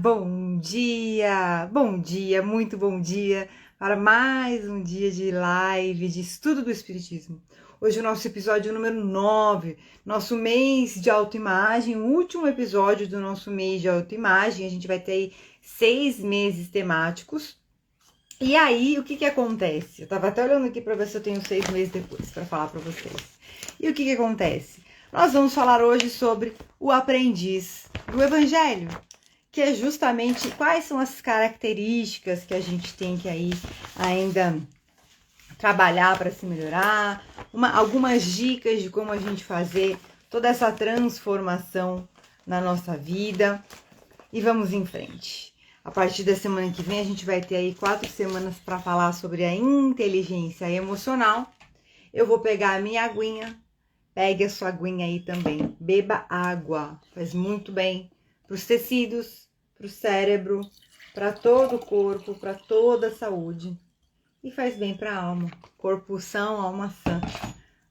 Bom dia, muito bom dia para mais um dia de live de estudo do Espiritismo. Hoje é o nosso episódio número 9, nosso mês de autoimagem, o último episódio do nosso mês de autoimagem. A gente vai ter aí 6 meses temáticos. E aí, o que acontece? Eu tava até olhando aqui para ver se eu tenho 6 meses depois para falar para vocês. E o que acontece? Nós vamos falar hoje sobre o aprendiz do Evangelho, que é justamente quais são as características que a gente tem que aí ainda trabalhar para se melhorar, algumas dicas de como a gente fazer toda essa transformação na nossa vida e vamos em frente. A partir da semana que vem a gente vai ter aí 4 semanas para falar sobre a inteligência emocional. Eu vou pegar a minha aguinha, pegue a sua aguinha aí também, beba água, faz muito bem para os tecidos, para o cérebro, para todo o corpo, para toda a saúde. E faz bem para a alma. Corpo são, alma sã.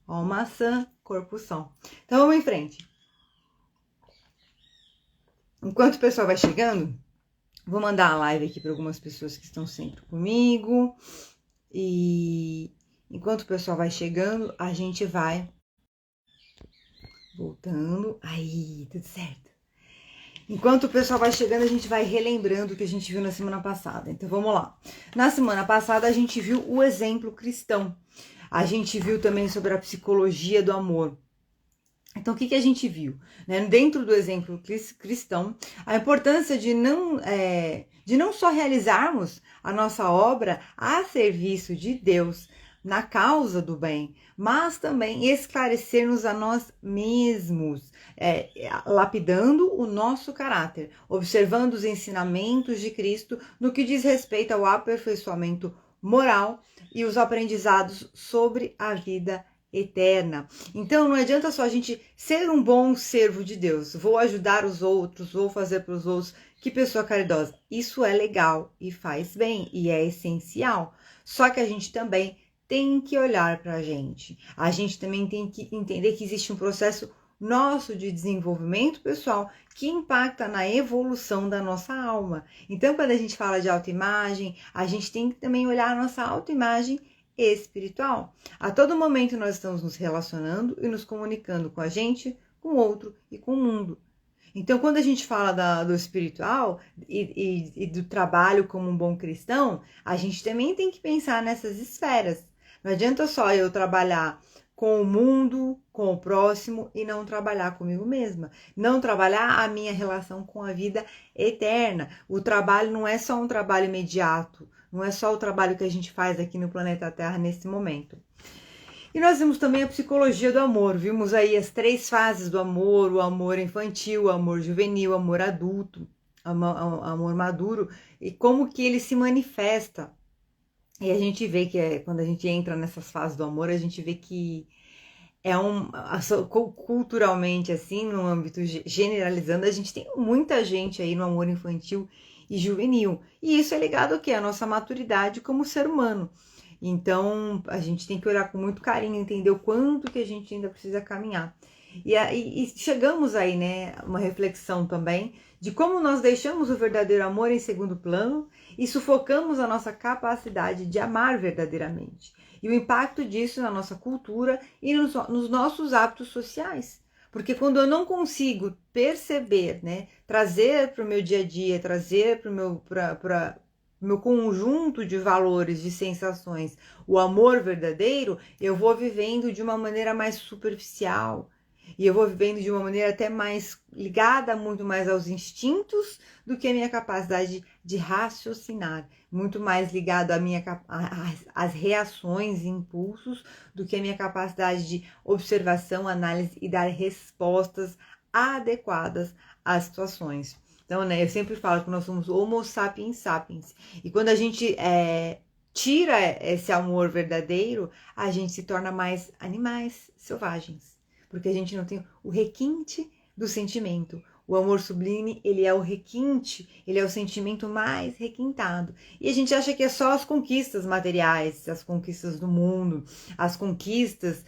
Alma sã, corpo são. Então vamos em frente. Enquanto o pessoal vai chegando, vou mandar a live aqui para algumas pessoas que estão sempre comigo. E enquanto o pessoal vai chegando, a gente vai voltando. Aí, tudo certo. Enquanto o pessoal vai chegando, a gente vai relembrando o que a gente viu na semana passada. Então, vamos lá. Na semana passada, a gente viu o exemplo cristão. A gente viu também sobre a psicologia do amor. Então, o que a gente viu? Dentro do exemplo cristão, a importância de não só realizarmos a nossa obra a serviço de Deus, na causa do bem, mas também esclarecer-nos a nós mesmos, lapidando o nosso caráter, observando os ensinamentos de Cristo no que diz respeito ao aperfeiçoamento moral e os aprendizados sobre a vida eterna. Então não adianta só a gente ser um bom servo de Deus, vou ajudar os outros, vou fazer para os outros, que pessoa caridosa. Isso é legal e faz bem e é essencial, só que a gente também tem que olhar para a gente também tem que entender que existe um processo nosso de desenvolvimento pessoal que impacta na evolução da nossa alma. Então, quando a gente fala de autoimagem, a gente tem que também olhar a nossa autoimagem espiritual. A todo momento nós estamos nos relacionando e nos comunicando com a gente, com o outro e com o mundo. Então, quando a gente fala do espiritual e do trabalho como um bom cristão, a gente também tem que pensar nessas esferas. Não adianta só eu trabalhar com o mundo, com o próximo e não trabalhar comigo mesma. Não trabalhar a minha relação com a vida eterna. O trabalho não é só um trabalho imediato. Não é só o trabalho que a gente faz aqui no planeta Terra nesse momento. E nós vimos também a psicologia do amor. Vimos aí as 3 fases do amor: o amor infantil, o amor juvenil, o amor adulto, o amor maduro, e como que ele se manifesta. E a gente vê que quando a gente entra nessas fases do amor, a gente vê que culturalmente, assim, no âmbito generalizando, a gente tem muita gente aí no amor infantil e juvenil. E isso é ligado ao quê? A nossa maturidade como ser humano. Então, a gente tem que olhar com muito carinho, entender o quanto que a gente ainda precisa caminhar. E chegamos aí, né, uma reflexão também de como nós deixamos o verdadeiro amor em segundo plano e sufocamos a nossa capacidade de amar verdadeiramente. E o impacto disso na nossa cultura e nos nossos hábitos sociais. Porque quando eu não consigo perceber, né, trazer para o meu dia a dia, trazer para o meu conjunto de valores, de sensações, o amor verdadeiro, eu vou vivendo de uma maneira mais superficial. E eu vou vivendo de uma maneira até mais ligada muito mais aos instintos do que a minha capacidade de raciocinar. Muito mais ligado às reações e impulsos do que a minha capacidade de observação, análise e dar respostas adequadas às situações. Então, né, eu sempre falo que nós somos homo sapiens sapiens. E quando a gente tira esse amor verdadeiro, a gente se torna mais animais selvagens. Porque a gente não tem o requinte do sentimento. O amor sublime, ele é o requinte, ele é o sentimento mais requintado. E a gente acha que é só as conquistas materiais, as conquistas do mundo, as conquistas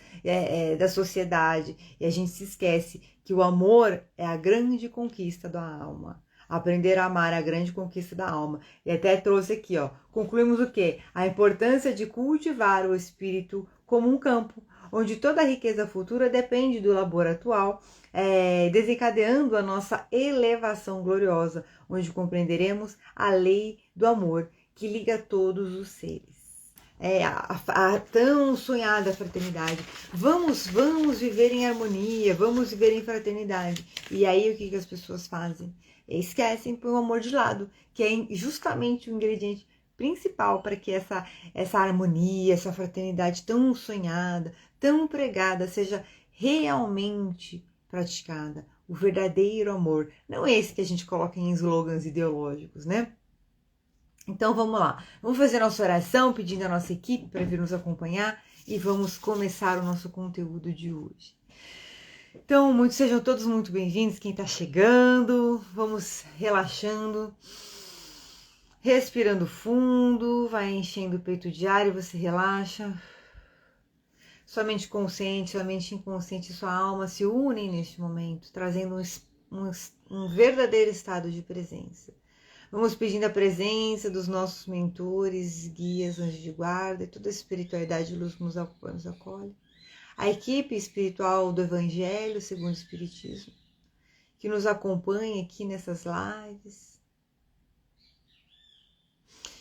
da sociedade. E a gente se esquece que o amor é a grande conquista da alma. Aprender a amar a grande conquista da alma. E até trouxe aqui, ó, concluímos o quê? A importância de cultivar o espírito como um campo, onde toda a riqueza futura depende do labor atual, desencadeando a nossa elevação gloriosa, onde compreenderemos a lei do amor que liga todos os seres. A tão sonhada fraternidade. Vamos viver em harmonia, vamos viver em fraternidade. E aí o que as pessoas fazem? Esquecem, põe o amor de lado, que é justamente o ingrediente principal para que essa harmonia, essa fraternidade tão sonhada, tão pregada, seja realmente praticada. O verdadeiro amor, não esse que a gente coloca em slogans ideológicos, né? Então vamos lá, vamos fazer nossa oração pedindo a nossa equipe para vir nos acompanhar e vamos começar o nosso conteúdo de hoje. Então, sejam todos muito bem-vindos, quem está chegando, vamos relaxando, respirando fundo, vai enchendo o peito de ar e você relaxa. Sua mente consciente, sua mente inconsciente e sua alma se unem neste momento, trazendo um verdadeiro estado de presença. Vamos pedindo a presença dos nossos mentores, guias, anjos de guarda e toda a espiritualidade de luz nos acolhe. A equipe espiritual do Evangelho segundo o Espiritismo, que nos acompanha aqui nessas lives.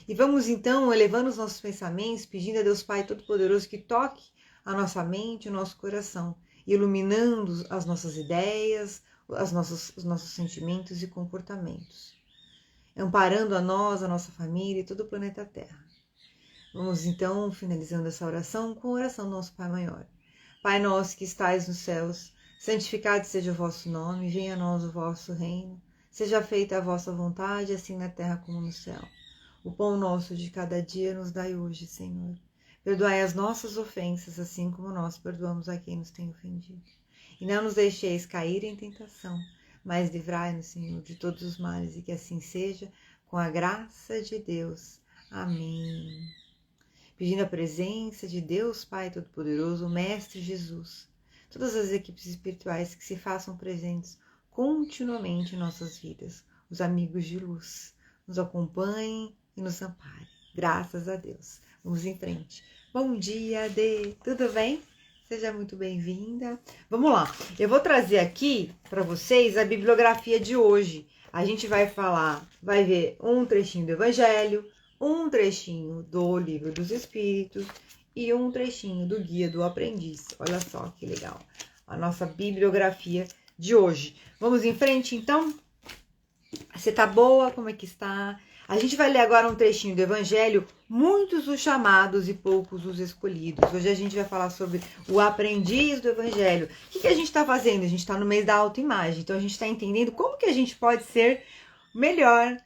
E vamos então elevando os nossos pensamentos, pedindo a Deus Pai Todo-Poderoso que toque a nossa mente, o nosso coração, iluminando as nossas ideias, os nossos sentimentos e comportamentos, amparando a nós, a nossa família e todo o planeta Terra. Vamos então finalizando essa oração com a oração do nosso Pai Maior. Pai nosso que estais nos céus, santificado seja o vosso nome, venha a nós o vosso reino, seja feita a vossa vontade, assim na terra como no céu. O pão nosso de cada dia nos dai hoje, Senhor. Perdoai as nossas ofensas, assim como nós perdoamos a quem nos tem ofendido. E não nos deixeis cair em tentação, mas livrai-nos, Senhor, de todos os males, e que assim seja, com a graça de Deus. Amém. Pedindo a presença de Deus Pai Todo-Poderoso, o Mestre Jesus, todas as equipes espirituais que se façam presentes continuamente em nossas vidas, os amigos de luz, nos acompanhem e nos amparem. Graças a Deus. Vamos em frente. Bom dia, Adê. Tudo bem? Seja muito bem-vinda. Vamos lá. Eu vou trazer aqui para vocês a bibliografia de hoje. A gente vai ver um trechinho do Evangelho, um trechinho do Livro dos Espíritos e um trechinho do Guia do Aprendiz. Olha só que legal. A nossa bibliografia de hoje. Vamos em frente, então? Você tá boa? Como é que está? A gente vai ler agora um trechinho do Evangelho, muitos os chamados e poucos os escolhidos. Hoje a gente vai falar sobre o aprendiz do Evangelho. O que a gente está fazendo? A gente está no mês da autoimagem, então a gente está entendendo como que a gente pode ser melhor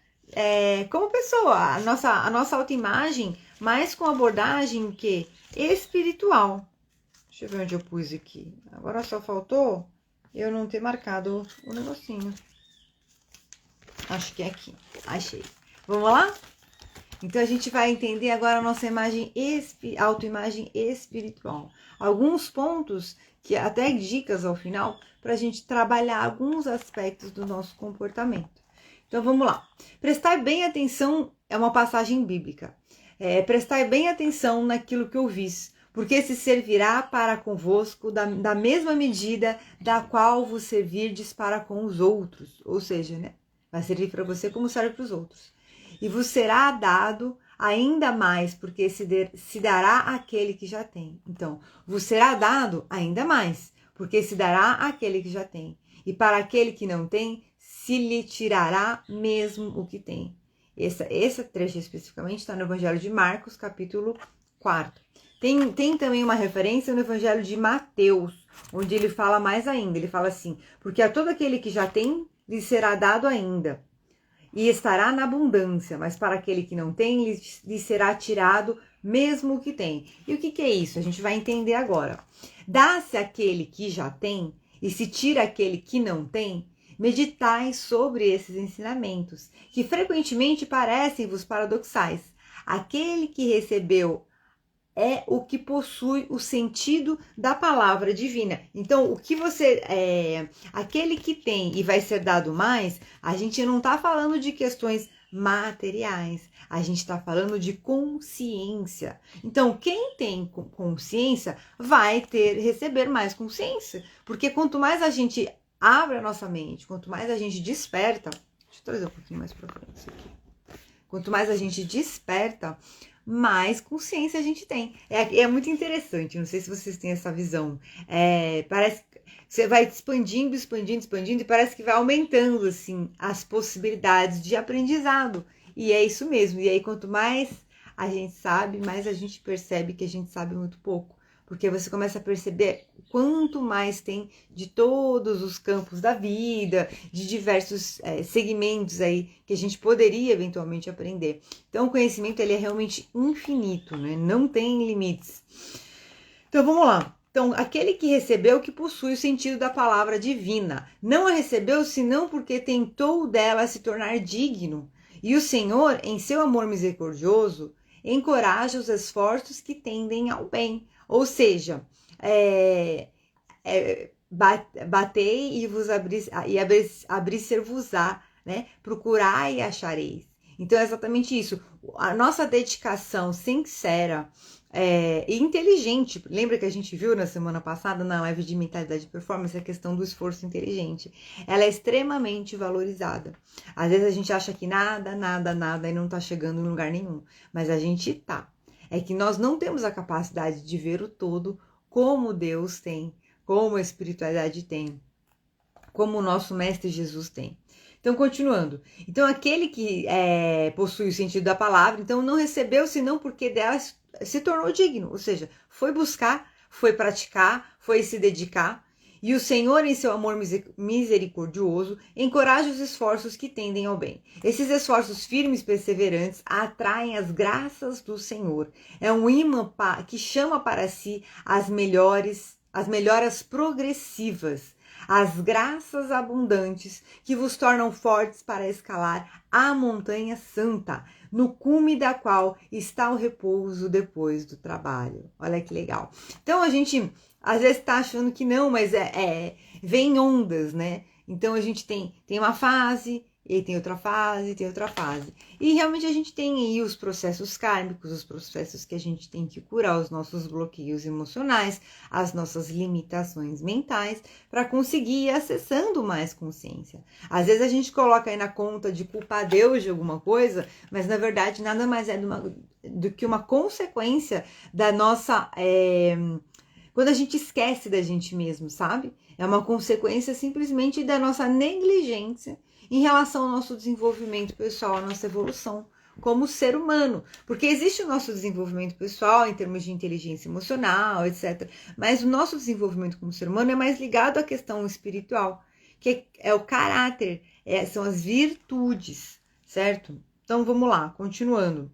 como pessoa. A nossa autoimagem, mas com abordagem que espiritual. Deixa eu ver onde eu pus aqui. Agora só faltou eu não ter marcado o negocinho. Acho que é aqui. Achei. Vamos lá? Então, a gente vai entender agora a nossa autoimagem espiritual. Alguns pontos, que até dicas ao final, para a gente trabalhar alguns aspectos do nosso comportamento. Então, vamos lá. Prestai bem atenção, é uma passagem bíblica. Prestai bem atenção naquilo que ouvis, porque se servirá para convosco da mesma medida da qual vos servirdes para com os outros. Ou seja, né? Vai servir para você como serve para os outros. E vos será dado ainda mais, porque se dará àquele que já tem. Então, vos será dado ainda mais, porque se dará àquele que já tem. E para aquele que não tem, se lhe tirará mesmo o que tem. Esse trecho especificamente está no Evangelho de Marcos, capítulo 4. Tem também uma referência no Evangelho de Mateus, onde ele fala mais ainda. Ele fala assim, porque a todo aquele que já tem, lhe será dado ainda. E estará na abundância, mas para aquele que não tem, lhe será tirado mesmo o que tem. E o que é isso? A gente vai entender agora. Dá-se aquele que já tem, e se tira aquele que não tem, meditai sobre esses ensinamentos, que frequentemente parecem-vos paradoxais. Aquele que recebeu é o que possui o sentido da palavra divina. Então, o que você aquele que tem e vai ser dado mais, a gente não está falando de questões materiais, a gente está falando de consciência. Então, quem tem consciência vai receber mais consciência, porque quanto mais a gente abre a nossa mente, quanto mais a gente desperta, deixa eu trazer um pouquinho mais para frente isso aqui. Quanto mais a gente desperta, mais consciência a gente tem. É muito interessante, não sei se vocês têm essa visão. Parece que você vai expandindo, e parece que vai aumentando assim as possibilidades de aprendizado. E é isso mesmo. E aí, quanto mais a gente sabe, mais a gente percebe que a gente sabe muito pouco. Porque você começa a perceber quanto mais tem de todos os campos da vida, de diversos segmentos aí que a gente poderia eventualmente aprender. Então, o conhecimento ele é realmente infinito, né? Não tem limites. Então, vamos lá. Então, aquele que recebeu que possui o sentido da palavra divina. Não a recebeu senão porque tentou dela se tornar digno. E o Senhor, em seu amor misericordioso, encoraja os esforços que tendem ao bem. Ou seja, batei e vos abrir-se-vos-á, né? Procurai e achareis. Então é exatamente isso. A nossa dedicação sincera e inteligente. Lembra que a gente viu na semana passada, na live de mentalidade e performance, a questão do esforço inteligente. Ela é extremamente valorizada. Às vezes a gente acha que nada e não tá chegando em lugar nenhum. Mas a gente tá. É que nós não temos a capacidade de ver o todo como Deus tem, como a espiritualidade tem, como o nosso Mestre Jesus tem. Então, continuando. Então, aquele que possui o sentido da palavra, então não recebeu senão porque dela se tornou digno. Ou seja, foi buscar, foi praticar, foi se dedicar. E o Senhor, em seu amor misericordioso, encoraja os esforços que tendem ao bem. Esses esforços firmes e perseverantes atraem as graças do Senhor. É um imã que chama para si as melhoras progressivas, as graças abundantes que vos tornam fortes para escalar a montanha santa, no cume da qual está o repouso depois do trabalho. Olha que legal. Então a gente às vezes está achando que não, mas vem ondas, né? Então a gente tem uma fase, e tem outra fase, tem outra fase. E realmente a gente tem aí os processos kármicos, os processos que a gente tem que curar, os nossos bloqueios emocionais, as nossas limitações mentais, para conseguir ir acessando mais consciência. Às vezes a gente coloca aí na conta de culpar Deus de alguma coisa, mas na verdade nada mais é do que uma consequência da nossa... quando a gente esquece da gente mesmo, sabe? É uma consequência simplesmente da nossa negligência em relação ao nosso desenvolvimento pessoal, à nossa evolução como ser humano. Porque existe o nosso desenvolvimento pessoal em termos de inteligência emocional, etc. Mas o nosso desenvolvimento como ser humano é mais ligado à questão espiritual, que é o caráter, são as virtudes, certo? Então vamos lá, continuando.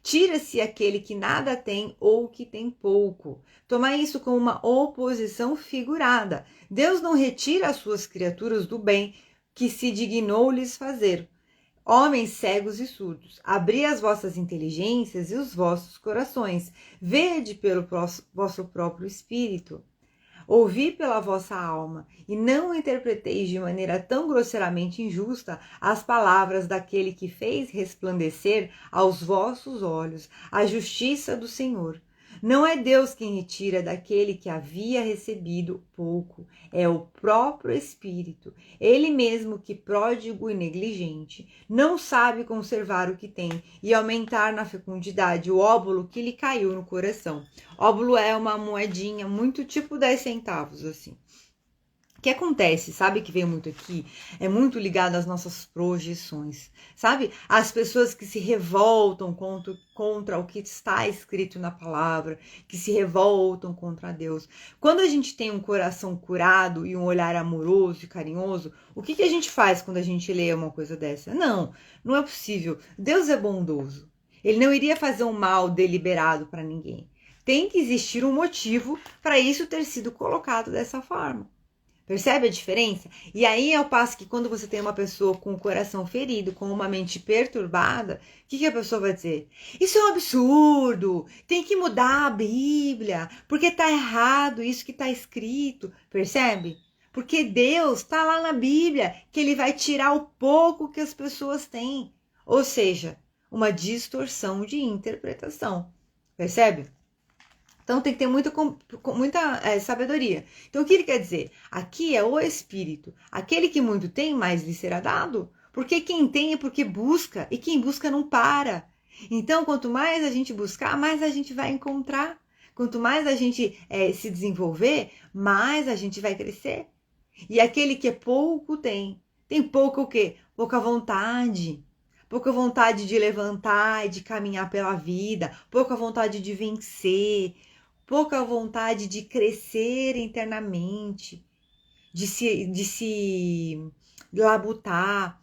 Tira-se aquele que nada tem ou que tem pouco. Tomar isso como uma oposição figurada. Deus não retira as suas criaturas do bem que se dignou lhes fazer. Homens cegos e surdos, abri as vossas inteligências e os vossos corações. Vede pelo vosso próprio espírito. Ouvi pela vossa alma, e não interpreteis de maneira tão grosseiramente injusta as palavras daquele que fez resplandecer aos vossos olhos a justiça do Senhor. Não é Deus quem retira daquele que havia recebido pouco, é o próprio Espírito. Ele mesmo que pródigo e negligente, não sabe conservar o que tem e aumentar na fecundidade o óbolo que lhe caiu no coração. Óbolo é uma moedinha muito tipo 10 centavos, assim. O que acontece, sabe, que vem muito aqui, é muito ligado às nossas projeções, sabe? As pessoas que se revoltam contra o que está escrito na palavra, que se revoltam contra Deus. Quando a gente tem um coração curado e um olhar amoroso e carinhoso, o que a gente faz quando a gente lê uma coisa dessa? Não é possível. Deus é bondoso. Ele não iria fazer um mal deliberado para ninguém. Tem que existir um motivo para isso ter sido colocado dessa forma. Percebe a diferença? E aí é o passo que quando você tem uma pessoa com o coração ferido, com uma mente perturbada, o que a pessoa vai dizer? Isso é um absurdo, tem que mudar a Bíblia, porque tá errado isso que tá escrito, percebe? Porque Deus tá lá na Bíblia, que ele vai tirar o pouco que as pessoas têm. Ou seja, uma distorção de interpretação, percebe? Então tem que ter muita sabedoria. Então o que ele quer dizer? Aqui é o Espírito. Aquele que muito tem, mais lhe será dado. Porque quem tem é porque busca. E quem busca não para. Então quanto mais a gente buscar, mais a gente vai encontrar. Quanto mais a gente se desenvolver, mais a gente vai crescer. E aquele que é pouco tem. Tem pouco o quê? Pouca vontade. Pouca vontade de levantar e de caminhar pela vida. Pouca vontade de vencer. Pouca vontade de crescer internamente, de se labutar,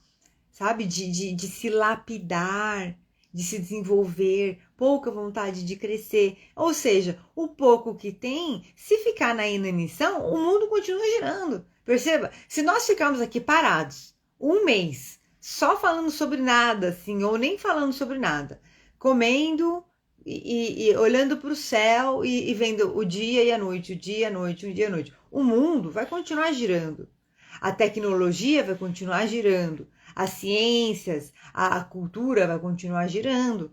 sabe? De se lapidar, de se desenvolver, pouca vontade de crescer. Ou seja, o pouco que tem, se ficar na inanição, o mundo continua girando. Perceba? Se nós ficarmos aqui parados um mês, só falando sobre nada, assim, ou nem falando sobre nada, comendo e olhando para o céu e vendo o dia e a noite, o dia e a noite, o dia e a noite. O mundo vai continuar girando. A tecnologia vai continuar girando. As ciências, a cultura vai continuar girando.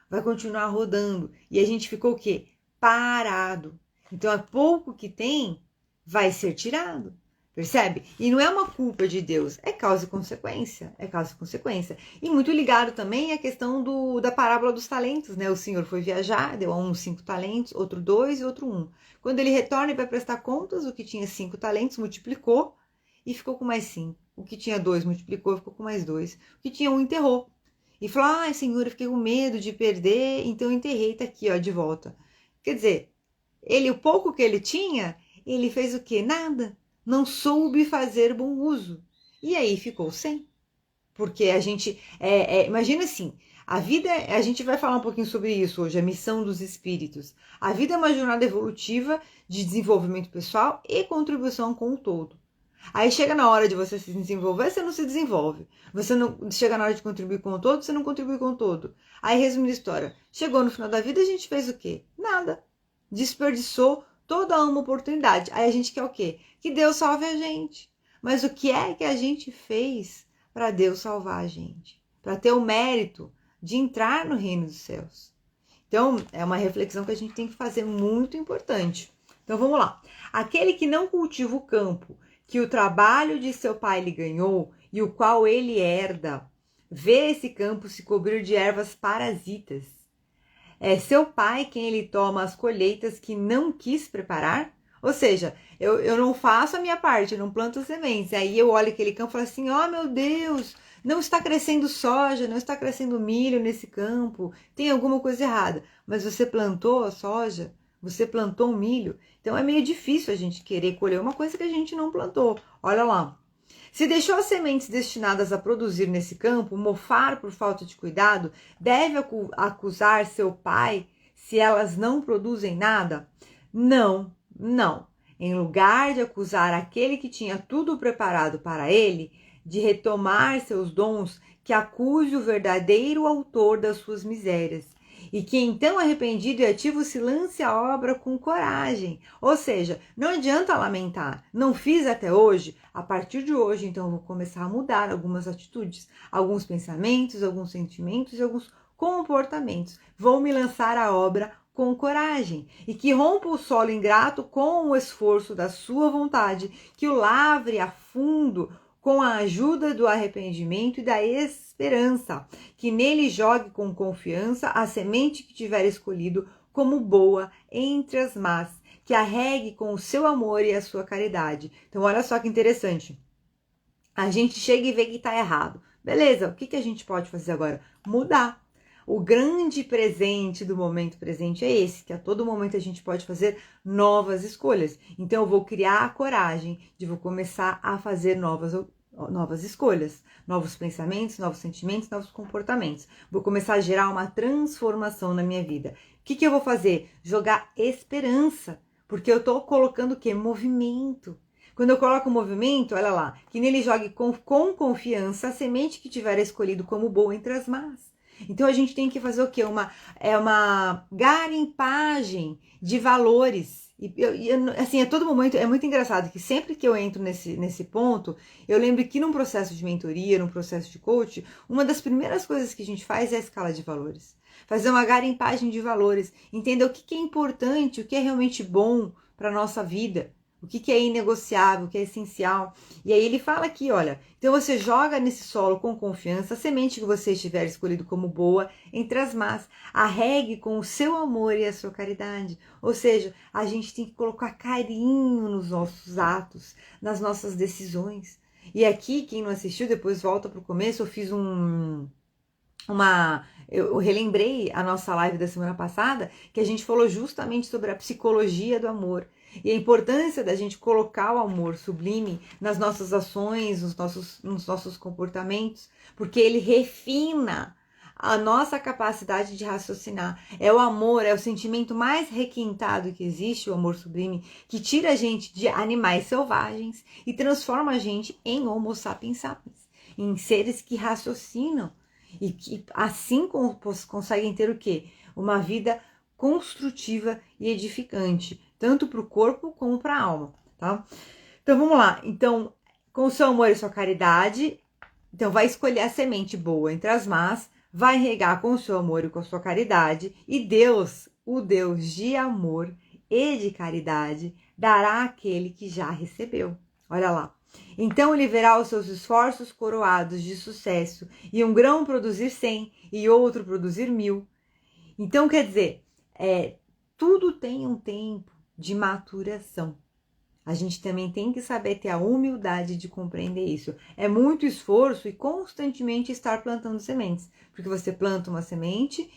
Vai continuar rodando. E a gente ficou o quê? Parado. Então, é pouco que tem vai ser tirado. Percebe? E não é uma culpa de Deus, é causa e consequência. É causa e consequência. E muito ligado também à questão da parábola dos talentos, né? O senhor foi viajar, deu a um 5 talentos, outro 2 e outro 1. Quando ele retorna e vai prestar contas, o que tinha 5 talentos multiplicou e ficou com mais 5. O que tinha 2 multiplicou e ficou com mais 2. O que tinha 1 enterrou. E falou, ai senhor, eu fiquei com medo de perder, então eu enterrei, tá aqui, ó, de volta. Quer dizer, o pouco que ele tinha, ele fez o quê? Nada. Não soube fazer bom uso. E aí ficou sem. Porque a gente, imagina assim, a vida, a gente vai falar um pouquinho sobre isso hoje, a missão dos espíritos. A vida é uma jornada evolutiva de desenvolvimento pessoal e contribuição com o todo. Aí chega na hora de você se desenvolver, você não se desenvolve. Você não chega na hora de contribuir com o todo, você não contribui com o todo. Aí, resumindo a história, chegou no final da vida, a gente fez o quê? Nada. Desperdiçou toda uma oportunidade. Aí a gente quer o quê? Que Deus salve a gente. Mas o que é que a gente fez para Deus salvar a gente? Para ter o mérito de entrar no reino dos céus. Então, é uma reflexão que a gente tem que fazer muito importante. Então, vamos lá. Aquele que não cultiva o campo, que o trabalho de seu pai lhe ganhou e o qual ele herda, vê esse campo se cobrir de ervas parasitas. É seu pai quem ele toma as colheitas que não quis preparar? Ou seja, eu não faço a minha parte, eu não planto sementes. Aí eu olho aquele campo e falo assim, ó, meu Deus, não está crescendo soja, não está crescendo milho nesse campo, tem alguma coisa errada. Mas você plantou a soja, você plantou o milho, então é meio difícil a gente querer colher uma coisa que a gente não plantou. Olha lá. Se deixou as sementes destinadas a produzir nesse campo mofar por falta de cuidado, deve acusar seu pai se elas não produzem nada? Não, não. Em lugar de acusar aquele que tinha tudo preparado para ele, de retomar seus dons, que acuse o verdadeiro autor das suas misérias. E que então, arrependido e ativo, se lance à obra com coragem. Ou seja, não adianta lamentar. Não fiz até hoje, a partir de hoje, então eu vou começar a mudar algumas atitudes, alguns pensamentos, alguns sentimentos e alguns comportamentos. Vou me lançar à obra com coragem. E que rompa o solo ingrato com o esforço da sua vontade, que o lavre a fundo com a ajuda do arrependimento e da esperança, que nele jogue com confiança a semente que tiver escolhido como boa entre as más, que a regue com o seu amor e a sua caridade. Então, olha só que interessante. A gente chega e vê que está errado. Beleza, o que a gente pode fazer agora? Mudar. O grande presente do momento presente é esse, que a todo momento a gente pode fazer novas escolhas. Então eu vou criar a coragem de vou começar a fazer novas escolhas, novos pensamentos, novos sentimentos, novos comportamentos. Vou começar a gerar uma transformação na minha vida. O que eu vou fazer? Jogar esperança, porque eu estou colocando o quê? Movimento. Quando eu coloco o movimento, olha lá, que nele jogue com confiança a semente que tiver escolhido como boa entre as más. Então a gente tem que fazer o quê? Uma garimpagem de valores. Assim, a todo momento, é muito engraçado que sempre que eu entro nesse ponto, eu lembro que num processo de mentoria, num processo de coach, uma das primeiras coisas que a gente faz é a escala de valores. Fazer uma garimpagem de valores, entender o que é importante, o que é realmente bom para a nossa vida, o que é inegociável, o que é essencial. E aí ele fala aqui, olha, então você joga nesse solo com confiança a semente que você estiver escolhido como boa entre as más, arregue com o seu amor e a sua caridade. Ou seja, a gente tem que colocar carinho nos nossos atos, nas nossas decisões. E aqui, quem não assistiu, depois volta para o começo, eu fiz eu relembrei a nossa live da semana passada, que a gente falou justamente sobre a psicologia do amor e a importância da gente colocar o amor sublime nas nossas ações, nos nossos comportamentos, porque ele refina a nossa capacidade de raciocinar. É o amor, é o sentimento mais requintado que existe, o amor sublime, que tira a gente de animais selvagens e transforma a gente em Homo sapiens sapiens, em seres que raciocinam e que assim conseguem ter o quê? Uma vida construtiva e edificante, tanto para o corpo como para a alma, tá? Então vamos lá. Então, com o seu amor e sua caridade, então vai escolher a semente boa entre as más, vai regar com o seu amor e com a sua caridade, e Deus, o Deus de amor e de caridade, dará àquele que já recebeu. Olha lá. Então ele verá os seus esforços coroados de sucesso, e um grão produzir 100 e outro produzir 1000. Então, quer dizer, tudo tem um tempo de maturação. A gente também tem que saber ter a humildade de compreender isso. É muito esforço e constantemente estar plantando sementes. Porque você planta uma semente,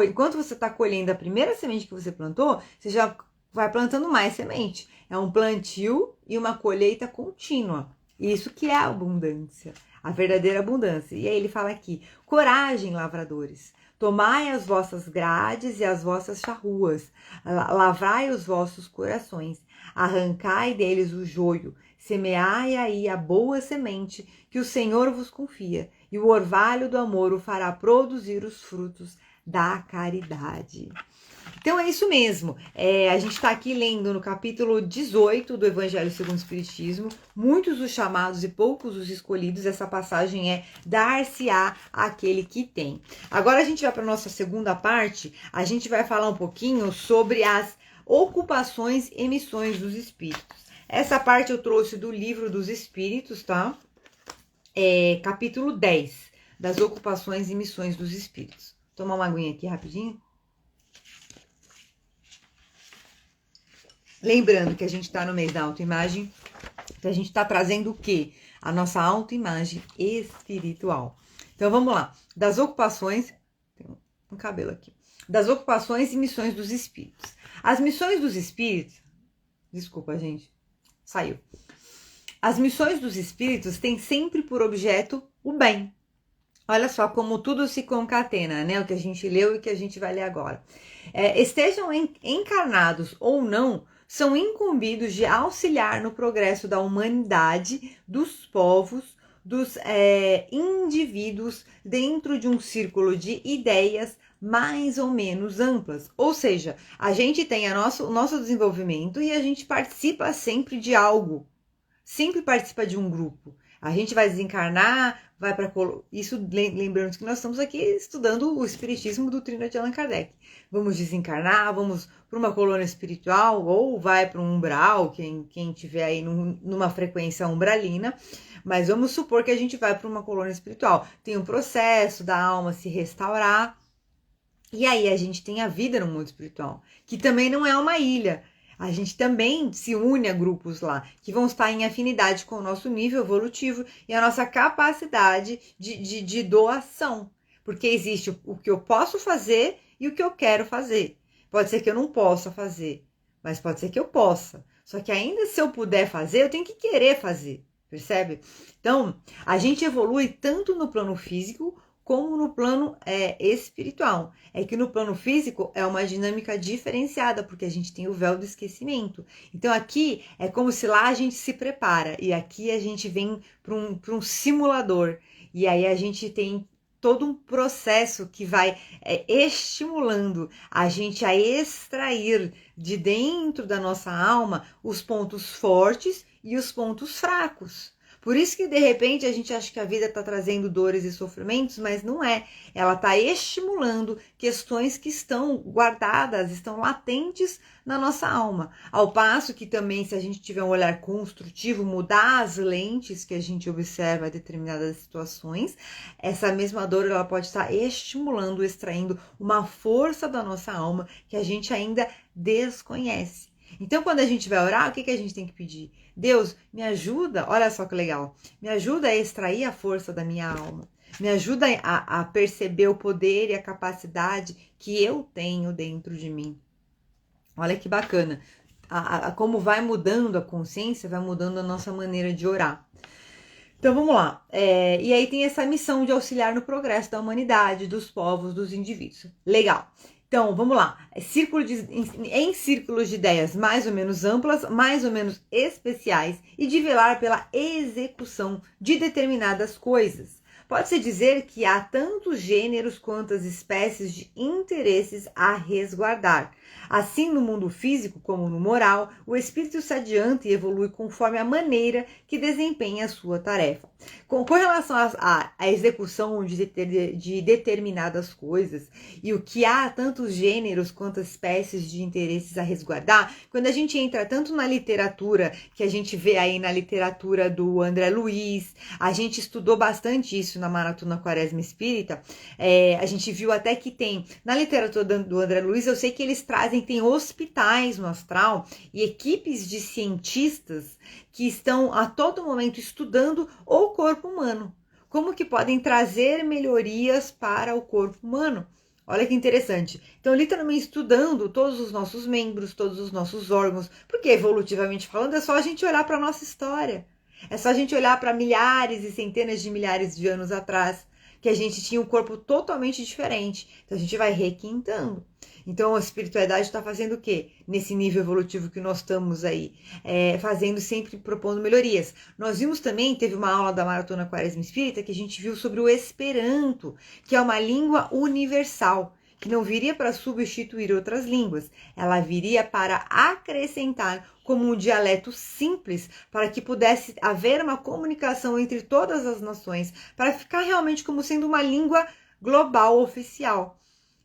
enquanto você está colhendo a primeira semente que você plantou, você já vai plantando mais semente. É um plantio e uma colheita contínua. Isso que é a abundância, a verdadeira abundância. E aí ele fala aqui, coragem, lavradores. Tomai as vossas grades e as vossas charruas, lavrai os vossos corações, arrancai deles o joio, semeai aí a boa semente que o Senhor vos confia, e o orvalho do amor o fará produzir os frutos da caridade. Então é isso mesmo, a gente está aqui lendo no capítulo 18 do Evangelho segundo o Espiritismo, muitos os chamados e poucos os escolhidos, essa passagem é dar-se-á àquele que tem. Agora a gente vai para a nossa segunda parte, a gente vai falar um pouquinho sobre as ocupações e missões dos espíritos. Essa parte eu trouxe do Livro dos Espíritos, tá? Capítulo 10, das ocupações e missões dos espíritos. Vou tomar uma aguinha aqui rapidinho. Lembrando que a gente está no mês da autoimagem, então a gente está trazendo o quê? A nossa autoimagem espiritual. Então vamos lá. Das ocupações, tem um cabelo aqui. Das ocupações e missões dos espíritos. As missões dos espíritos, desculpa gente, saiu. As missões dos espíritos têm sempre por objeto o bem. Olha só como tudo se concatena, né? O que a gente leu e o que a gente vai ler agora. Estejam encarnados ou não, são incumbidos de auxiliar no progresso da humanidade, dos povos, dos indivíduos dentro de um círculo de ideias mais ou menos amplas. Ou seja, a gente tem o nosso desenvolvimento e a gente participa sempre de algo, sempre participa de um grupo. A gente vai desencarnar, vai para isso, lembrando que nós estamos aqui estudando o espiritismo doutrina de Allan Kardec. Vamos desencarnar, vamos para uma colônia espiritual ou vai para um umbral, quem tiver aí numa frequência umbralina, mas vamos supor que a gente vai para uma colônia espiritual. Tem um processo da alma se restaurar e aí a gente tem a vida no mundo espiritual, que também não é uma ilha. A gente também se une a grupos lá, que vão estar em afinidade com o nosso nível evolutivo e a nossa capacidade de doação. Porque existe o que eu posso fazer e o que eu quero fazer. Pode ser que eu não possa fazer, mas pode ser que eu possa. Só que ainda se eu puder fazer, eu tenho que querer fazer, percebe? Então, a gente evolui tanto no plano físico como no plano espiritual. É que no plano físico é uma dinâmica diferenciada, porque a gente tem o véu do esquecimento. Então aqui é como se lá a gente se prepara, e aqui a gente vem para um simulador. E aí a gente tem todo um processo que vai estimulando a gente a extrair de dentro da nossa alma os pontos fortes e os pontos fracos. Por isso que de repente a gente acha que a vida está trazendo dores e sofrimentos, mas não é. Ela está estimulando questões que estão guardadas, estão latentes na nossa alma. Ao passo que também, se a gente tiver um olhar construtivo, mudar as lentes que a gente observa em determinadas situações, essa mesma dor ela pode estar estimulando, extraindo uma força da nossa alma que a gente ainda desconhece. Então, quando a gente vai orar, o que a gente tem que pedir? Deus, me ajuda, olha só que legal, me ajuda a extrair a força da minha alma, me ajuda a perceber o poder e a capacidade que eu tenho dentro de mim. Olha que bacana, como vai mudando a consciência, vai mudando a nossa maneira de orar. Então vamos lá, e aí tem essa missão de auxiliar no progresso da humanidade, dos povos, dos indivíduos. Legal. Então, vamos lá, em círculos de ideias mais ou menos amplas, mais ou menos especiais e de velar pela execução de determinadas coisas. Pode-se dizer que há tantos gêneros quantas espécies de interesses a resguardar. Assim, no mundo físico como no moral, o espírito se adianta e evolui conforme a maneira que desempenha a sua tarefa. Com relação à execução de determinadas coisas e o que há tantos gêneros quantas espécies de interesses a resguardar, quando a gente entra tanto na literatura, que a gente vê aí na literatura do André Luiz, a gente estudou bastante isso na Maratona Quaresma Espírita, a gente viu até que tem, na literatura do André Luiz, eu sei que eles trazem, tem hospitais no astral e equipes de cientistas que estão a todo momento estudando o corpo humano, como que podem trazer melhorias para o corpo humano. Olha que interessante. Então, literalmente estudando todos os nossos membros, todos os nossos órgãos, porque evolutivamente falando, é só a gente olhar para a nossa história. É só a gente olhar para milhares e centenas de milhares de anos atrás, que a gente tinha um corpo totalmente diferente. Então, a gente vai requintando. Então, a espiritualidade está fazendo o quê? Nesse nível evolutivo que nós estamos aí, fazendo sempre, propondo melhorias. Nós vimos também, teve uma aula da Maratona Quaresma Espírita, que a gente viu sobre o Esperanto, que é uma língua universal, que não viria para substituir outras línguas, ela viria para acrescentar como um dialeto simples, para que pudesse haver uma comunicação entre todas as nações, para ficar realmente como sendo uma língua global oficial.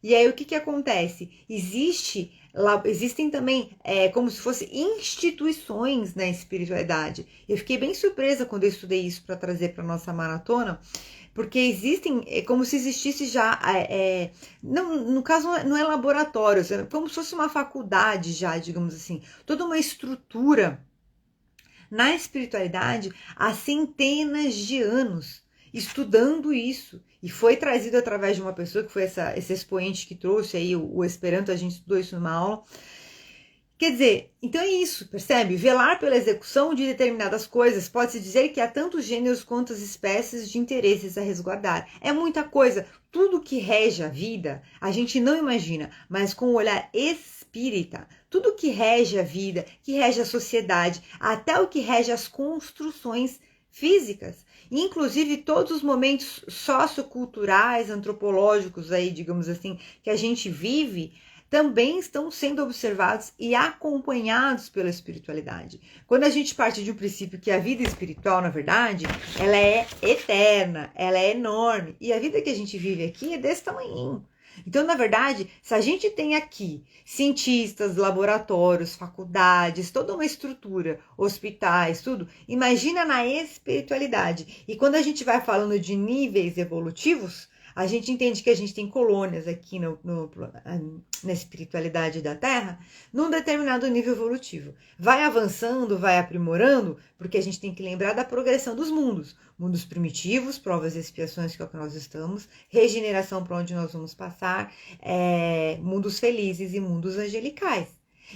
E aí o que acontece? Existem também como se fossem instituições na espiritualidade. Eu fiquei bem surpresa quando eu estudei isso para trazer para nossa maratona, porque existem, como se existisse já, não, no caso não é laboratório, como se fosse uma faculdade já, digamos assim, toda uma estrutura na espiritualidade há centenas de anos, estudando isso, e foi trazido através de uma pessoa que foi esse expoente que trouxe aí o Esperanto, a gente estudou isso numa aula. Quer dizer, então é isso, percebe? Velar pela execução de determinadas coisas, pode-se dizer que há tantos gêneros quantas espécies de interesses a resguardar. É muita coisa, tudo que rege a vida, a gente não imagina, mas com o olhar espírita, tudo que rege a vida, que rege a sociedade, até o que rege as construções físicas, inclusive todos os momentos socioculturais, antropológicos aí, digamos assim, que a gente vive, também estão sendo observados e acompanhados pela espiritualidade. Quando a gente parte de um princípio que a vida espiritual, na verdade, ela é eterna, ela é enorme, e a vida que a gente vive aqui é desse tamanhinho. Então, na verdade, se a gente tem aqui cientistas, laboratórios, faculdades, toda uma estrutura, hospitais, tudo, imagina na espiritualidade. E quando a gente vai falando de níveis evolutivos, a gente entende que a gente tem colônias aqui na espiritualidade da Terra, num determinado nível evolutivo. Vai avançando, vai aprimorando, porque a gente tem que lembrar da progressão dos mundos. Mundos primitivos, provas e expiações, que é o que nós estamos, regeneração para onde nós vamos passar, mundos felizes e mundos angelicais.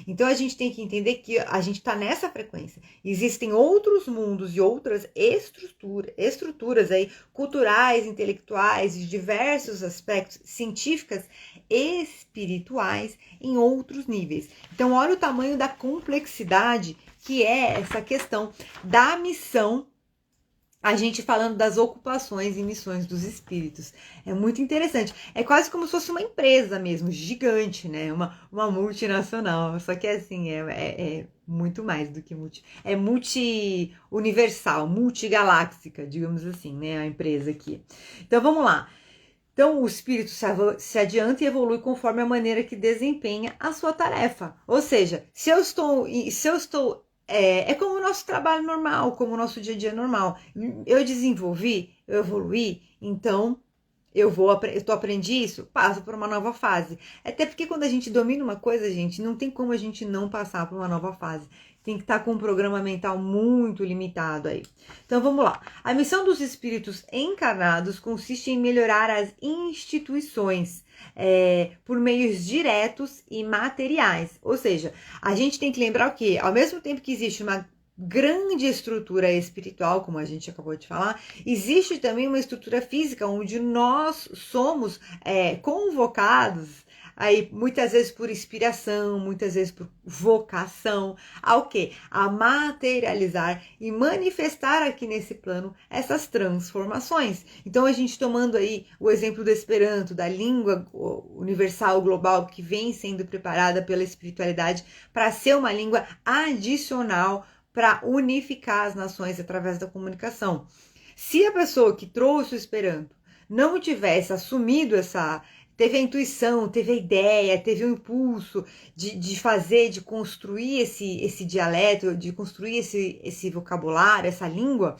Então a gente tem que entender que a gente está nessa frequência. Existem outros mundos e outras estruturas aí, culturais, intelectuais, de diversos aspectos, científicas, espirituais, em outros níveis. Então olha o tamanho da complexidade que é essa questão da missão. A gente falando das ocupações e missões dos espíritos. É muito interessante. É quase como se fosse uma empresa mesmo, gigante, né? Uma multinacional. Só que assim, é muito mais do que multi. É multi-universal, multigaláctica, digamos assim, né? A empresa aqui. Então vamos lá. Então, o espírito se adianta e evolui conforme a maneira que desempenha a sua tarefa. Ou seja, se eu estou é como o nosso trabalho normal, como o nosso dia a dia normal. Eu desenvolvi, eu evoluí, então aprendi isso, passo por uma nova fase. Até porque quando a gente domina uma coisa, gente, não tem como a gente não passar por uma nova fase. Tem que estar com um programa mental muito limitado aí. Então vamos lá. A missão dos espíritos encarnados consiste em melhorar as instituições por meios diretos e materiais. Ou seja, a gente tem que lembrar o quê? Ao mesmo tempo que existe uma grande estrutura espiritual, como a gente acabou de falar, existe também uma estrutura física onde nós somos convocados aí muitas vezes por inspiração, muitas vezes por vocação, ao quê? A materializar e manifestar aqui nesse plano essas transformações. Então a gente tomando aí o exemplo do Esperanto, da língua universal global que vem sendo preparada pela espiritualidade para ser uma língua adicional para unificar as nações através da comunicação. Se a pessoa que trouxe o Esperanto não tivesse assumido teve a intuição, teve a ideia, teve o impulso de fazer, de construir esse dialeto, de construir esse vocabulário, essa língua,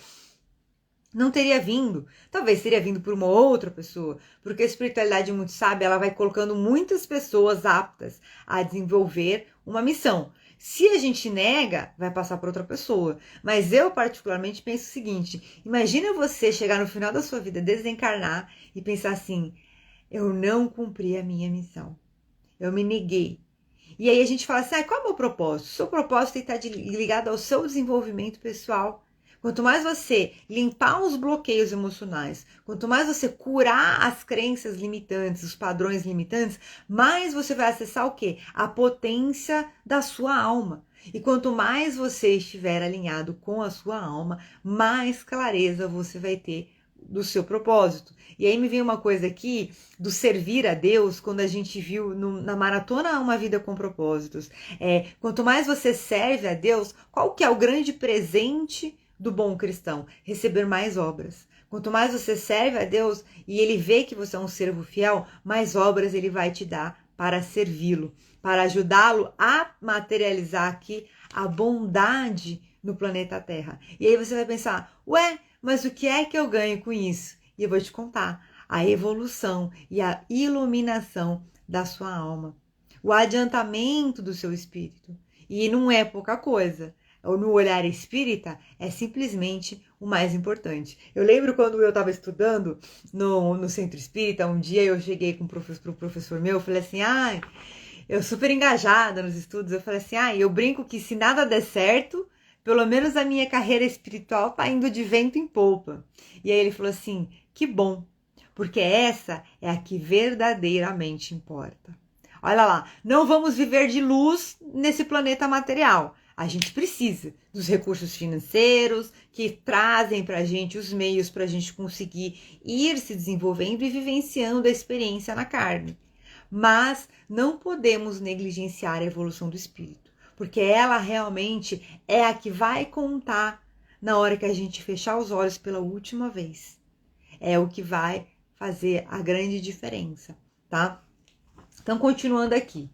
não teria vindo. Talvez teria vindo por uma outra pessoa, porque a espiritualidade muito sábia, ela vai colocando muitas pessoas aptas a desenvolver uma missão. Se a gente nega, vai passar para outra pessoa. Mas eu particularmente penso o seguinte, imagina você chegar no final da sua vida, desencarnar e pensar assim, eu não cumpri a minha missão. Eu me neguei. E aí a gente fala assim, qual é o meu propósito? O seu propósito está ligado ao seu desenvolvimento pessoal. Quanto mais você limpar os bloqueios emocionais, quanto mais você curar as crenças limitantes, os padrões limitantes, mais você vai acessar o quê? A potência da sua alma. E quanto mais você estiver alinhado com a sua alma, mais clareza você vai ter do seu propósito. E aí me vem uma coisa aqui do servir a Deus, quando a gente viu na maratona Uma Vida com Propósitos. Quanto mais você serve a Deus, qual que é o grande presente do bom cristão? Receber mais obras. Quanto mais você serve a Deus e ele vê que você é um servo fiel, mais obras ele vai te dar para servi-lo, para ajudá-lo a materializar aqui a bondade no planeta Terra. E aí você vai pensar, mas o que é que eu ganho com isso? E eu vou te contar, a evolução e a iluminação da sua alma, o adiantamento do seu espírito. E não é pouca coisa. No olhar espírita, é simplesmente o mais importante. Eu lembro quando eu estava estudando no centro espírita, um dia eu cheguei com pro professor meu, eu falei assim, eu super engajada nos estudos, eu falei assim, eu brinco que se nada der certo, pelo menos a minha carreira espiritual tá indo de vento em polpa. E aí ele falou assim, que bom, porque essa é a que verdadeiramente importa. Olha lá, não vamos viver de luz nesse planeta material. A gente precisa dos recursos financeiros que trazem para a gente os meios para a gente conseguir ir se desenvolvendo e vivenciando a experiência na carne. Mas não podemos negligenciar a evolução do espírito, porque ela realmente é a que vai contar na hora que a gente fechar os olhos pela última vez. É o que vai fazer a grande diferença, tá? Então, continuando aqui.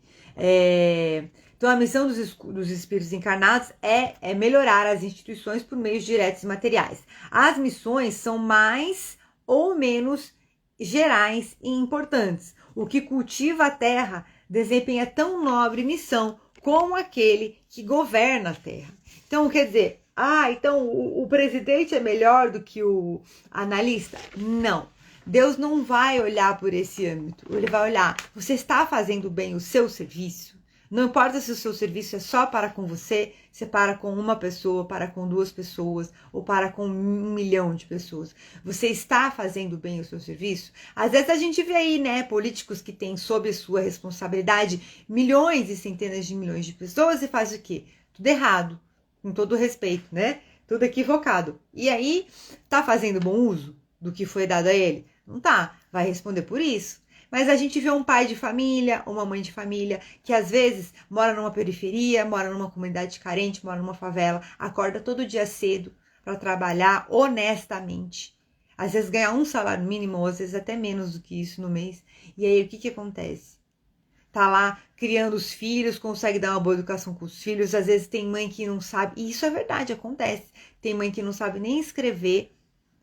Então, a missão dos espíritos encarnados é melhorar as instituições por meios diretos e materiais. As missões são mais ou menos gerais e importantes. O que cultiva a Terra desempenha tão nobre missão como aquele que governa a Terra. Então, quer dizer, então o presidente é melhor do que o analista? Não. Deus não vai olhar por esse âmbito. Ele vai olhar, você está fazendo bem o seu serviço? Não importa se o seu serviço é só para com você, se para com uma pessoa, para com 2 pessoas ou para com 1 milhão de pessoas. Você está fazendo bem o seu serviço? Às vezes a gente vê aí, né, políticos que têm sob sua responsabilidade milhões e centenas de milhões de pessoas e faz o quê? Tudo errado, com todo respeito, né? Tudo equivocado. E aí, tá fazendo bom uso do que foi dado a ele? Não tá, vai responder por isso. Mas a gente vê um pai de família, uma mãe de família, que às vezes mora numa periferia, mora numa comunidade carente, mora numa favela, acorda todo dia cedo para trabalhar honestamente. Às vezes ganha um salário mínimo, ou às vezes até menos do que isso no mês. E aí o que acontece? Tá lá criando os filhos, consegue dar uma boa educação com os filhos. Às vezes tem mãe que não sabe, e isso é verdade, acontece. Tem mãe que não sabe nem escrever,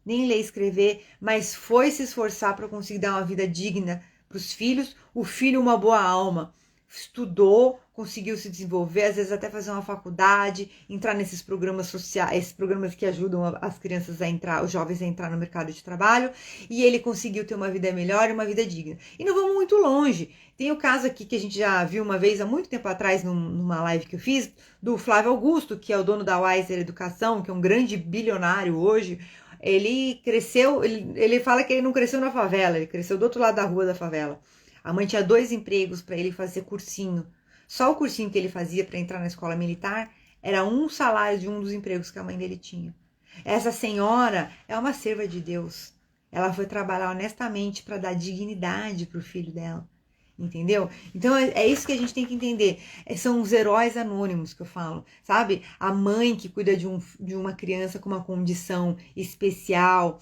nem ler e escrever, mas foi se esforçar para conseguir dar uma vida digna para os filhos. O filho, uma boa alma, estudou, conseguiu se desenvolver, às vezes até fazer uma faculdade, entrar nesses programas sociais, esses programas que ajudam as crianças a entrar, os jovens a entrar no mercado de trabalho, e ele conseguiu ter uma vida melhor e uma vida digna. E não vamos muito longe. Tem o caso aqui que a gente já viu uma vez, há muito tempo atrás, numa live que eu fiz, do Flávio Augusto, que é o dono da Wiser Educação, que é um grande bilionário hoje. Ele cresceu, ele fala que ele não cresceu na favela, ele cresceu do outro lado da rua da favela. A mãe tinha 2 empregos para ele fazer cursinho. Só o cursinho que ele fazia para entrar na escola militar era um salário de um dos empregos que a mãe dele tinha. Essa senhora é uma serva de Deus. Ela foi trabalhar honestamente para dar dignidade para o filho dela. Entendeu? Então é isso que a gente tem que entender. São os heróis anônimos que eu falo, sabe? A mãe que cuida de uma criança com uma condição especial,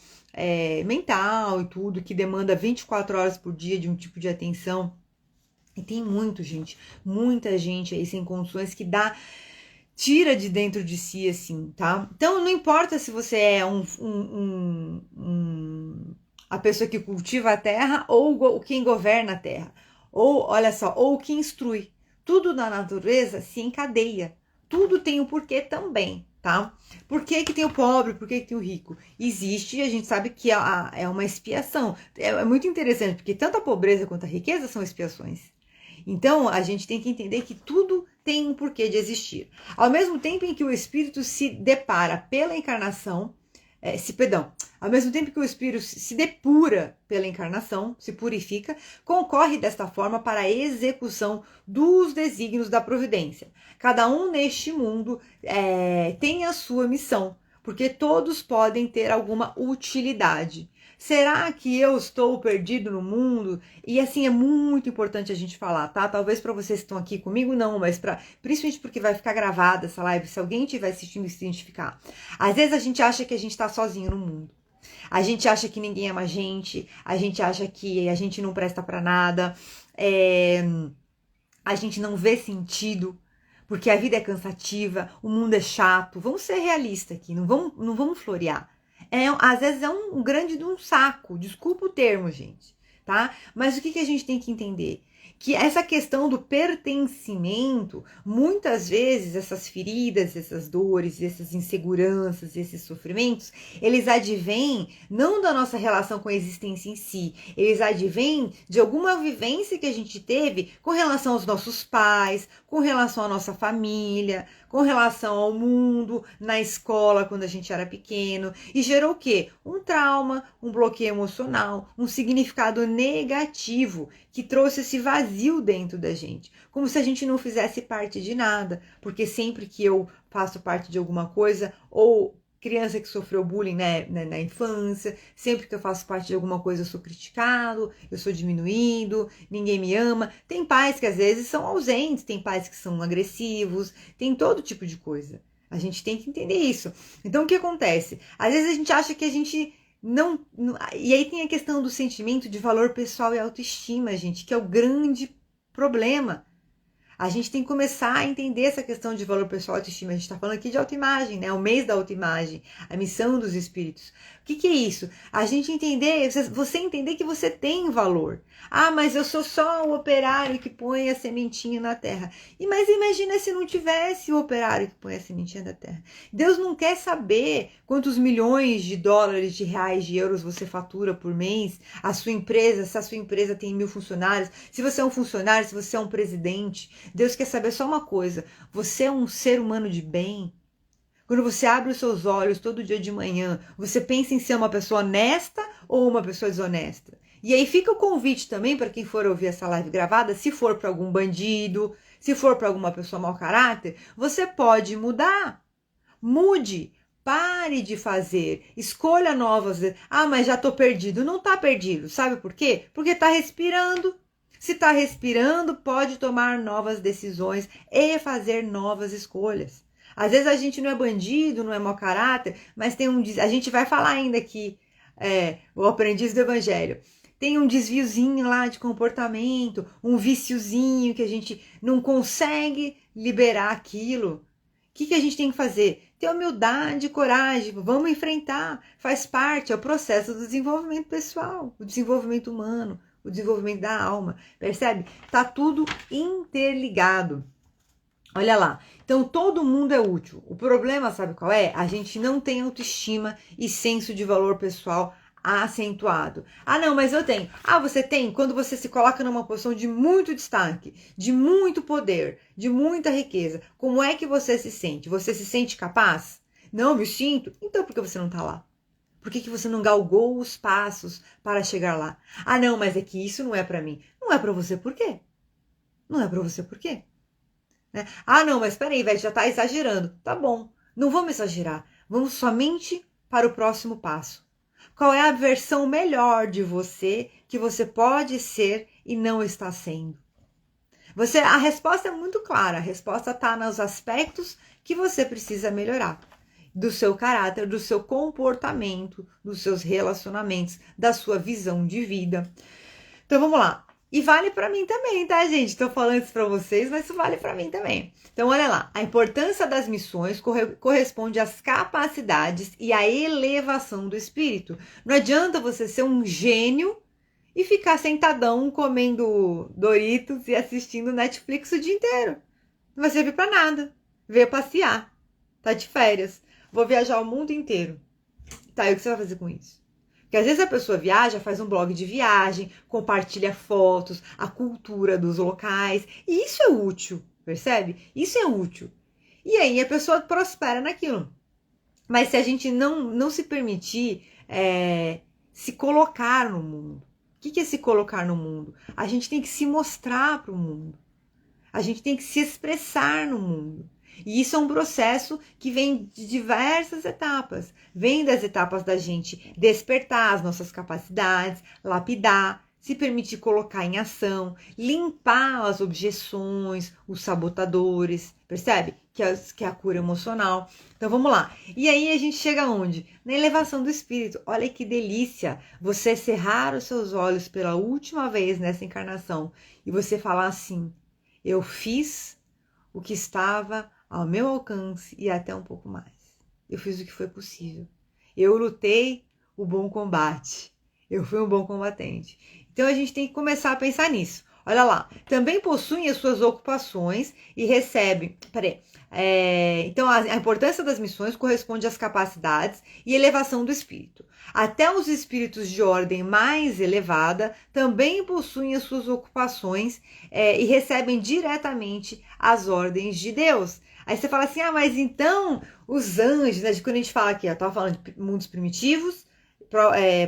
mental e tudo, que demanda 24 horas por dia de um tipo de atenção. E tem muita gente aí sem condições que tira de dentro de si, assim, tá? Então não importa se você é a pessoa que cultiva a terra ou quem governa a terra. Ou, olha só, ou que instrui. Tudo na natureza se encadeia. Tudo tem um porquê também, tá? Por que tem o pobre? Por que tem o rico? Existe, a gente sabe que é uma expiação. É muito interessante, porque tanto a pobreza quanto a riqueza são expiações. Então, a gente tem que entender que tudo tem um porquê de existir. Ao mesmo tempo em que o espírito se depara pela encarnação, ao mesmo tempo que o espírito se depura pela encarnação, se purifica, concorre desta forma para a execução dos desígnios da providência. Cada um neste mundo tem a sua missão, porque todos podem ter alguma utilidade. Será que eu estou perdido no mundo? E assim, é muito importante a gente falar, tá? Talvez para vocês que estão aqui comigo, não, mas principalmente porque vai ficar gravada essa live, se alguém estiver assistindo e se identificar. Às vezes a gente acha que a gente está sozinho no mundo. A gente acha que ninguém ama a gente acha que a gente não presta para nada, a gente não vê sentido, porque a vida é cansativa, o mundo é chato. Vamos ser realistas aqui, não vamos florear. Às vezes é um grande de um saco, desculpa o termo, gente, tá? Mas o que a gente tem que entender? Que essa questão do pertencimento, muitas vezes essas feridas, essas dores, essas inseguranças, esses sofrimentos, eles advêm não da nossa relação com a existência em si, eles advêm de alguma vivência que a gente teve com relação aos nossos pais, com relação à nossa família, com relação ao mundo, na escola, quando a gente era pequeno, e gerou o quê? Um trauma, um bloqueio emocional, um significado negativo, que trouxe esse vazio dentro da gente, como se a gente não fizesse parte de nada, porque sempre que eu faço parte de alguma coisa, ou criança que sofreu bullying, né, na infância, sempre que eu faço parte de alguma coisa eu sou criticado, eu sou diminuído, ninguém me ama. Tem pais que às vezes são ausentes, tem pais que são agressivos, tem todo tipo de coisa. A gente tem que entender isso. Então o que acontece? Às vezes a gente acha que a gente não... E aí tem a questão do sentimento de valor pessoal e autoestima, gente, que é o grande problema. A gente tem que começar a entender essa questão de valor pessoal e autoestima. A gente está falando aqui de autoimagem, né? O mês da autoimagem, a missão dos espíritos. O que é isso? A gente entender, você entender que você tem valor. Ah, mas eu sou só o operário que põe a sementinha na terra. Mas imagina se não tivesse o operário que põe a sementinha na terra. Deus não quer saber quantos milhões de dólares, de reais, de euros você fatura por mês, a sua empresa, se a sua empresa tem 1000 funcionários, se você é um funcionário, se você é um presidente. Deus quer saber só uma coisa: você é um ser humano de bem? Quando você abre os seus olhos todo dia de manhã, você pensa em ser uma pessoa honesta ou uma pessoa desonesta? E aí fica o convite também para quem for ouvir essa live gravada, se for para algum bandido, se for para alguma pessoa mau caráter, você pode mudar. Mude. Pare de fazer. Escolha novas. Ah, mas já estou perdido. Não está perdido. Sabe por quê? Porque está respirando. Se está respirando, pode tomar novas decisões e fazer novas escolhas. Às vezes a gente não é bandido, não é mau caráter, mas tem a gente vai falar ainda aqui, o aprendiz do evangelho. Tem um desviozinho lá de comportamento, um viciozinho que a gente não consegue liberar aquilo. O que a gente tem que fazer? Ter humildade, coragem, vamos enfrentar, faz parte, é o processo do desenvolvimento pessoal, o desenvolvimento humano, o desenvolvimento da alma, percebe? Tá tudo interligado. Olha lá, então todo mundo é útil. O problema, sabe qual é? A gente não tem autoestima e senso de valor pessoal acentuado. Ah, não, mas eu tenho. Ah, você tem? Quando você se coloca numa posição de muito destaque, de muito poder, de muita riqueza, como é que você se sente? Você se sente capaz? Não, me sinto. Então por que você não tá lá? Por que você não galgou os passos para chegar lá? Ah, não, mas é que isso não é para mim. Não é para você por quê? Não é para você por quê? Ah, não, mas peraí, velho, já tá exagerando. Tá bom, não vamos exagerar. Vamos somente para o próximo passo. Qual é a versão melhor de você que você pode ser e não está sendo? A resposta é muito clara. A resposta está nos aspectos que você precisa melhorar. Do seu caráter, do seu comportamento, dos seus relacionamentos, da sua visão de vida. Então vamos lá. E vale para mim também, tá, gente? Estou falando isso para vocês, mas isso vale para mim também. Então, olha lá. A importância das missões corresponde às capacidades e à elevação do espírito. Não adianta você ser um gênio e ficar sentadão comendo Doritos e assistindo Netflix o dia inteiro. Não vai servir para nada. Veio passear. Tá de férias. Vou viajar o mundo inteiro. Tá, e o que você vai fazer com isso? Porque às vezes a pessoa viaja, faz um blog de viagem, compartilha fotos, a cultura dos locais. E isso é útil, percebe? Isso é útil. E aí a pessoa prospera naquilo. Mas se a gente não se permitir se colocar no mundo. O que é se colocar no mundo? A gente tem que se mostrar para o mundo. A gente tem que se expressar no mundo. E isso é um processo que vem de diversas etapas. Vem das etapas da gente despertar as nossas capacidades, lapidar, se permitir colocar em ação, limpar as objeções, os sabotadores, percebe? Que é a cura emocional. Então vamos lá. E aí a gente chega aonde? Na elevação do espírito. Olha que delícia você cerrar os seus olhos pela última vez nessa encarnação e você falar assim: eu fiz o que estava ao meu alcance e até um pouco mais. Eu fiz o que foi possível. Eu lutei o bom combate. Eu fui um bom combatente. Então a gente tem que começar a pensar nisso. Olha lá. Também possuem as suas ocupações e recebem. Então a importância das missões corresponde às capacidades e elevação do espírito. Até os espíritos de ordem mais elevada também possuem as suas ocupações e recebem diretamente as ordens de Deus. Aí você fala assim, mas então os anjos, né? Quando a gente fala aqui, eu estava falando de mundos primitivos,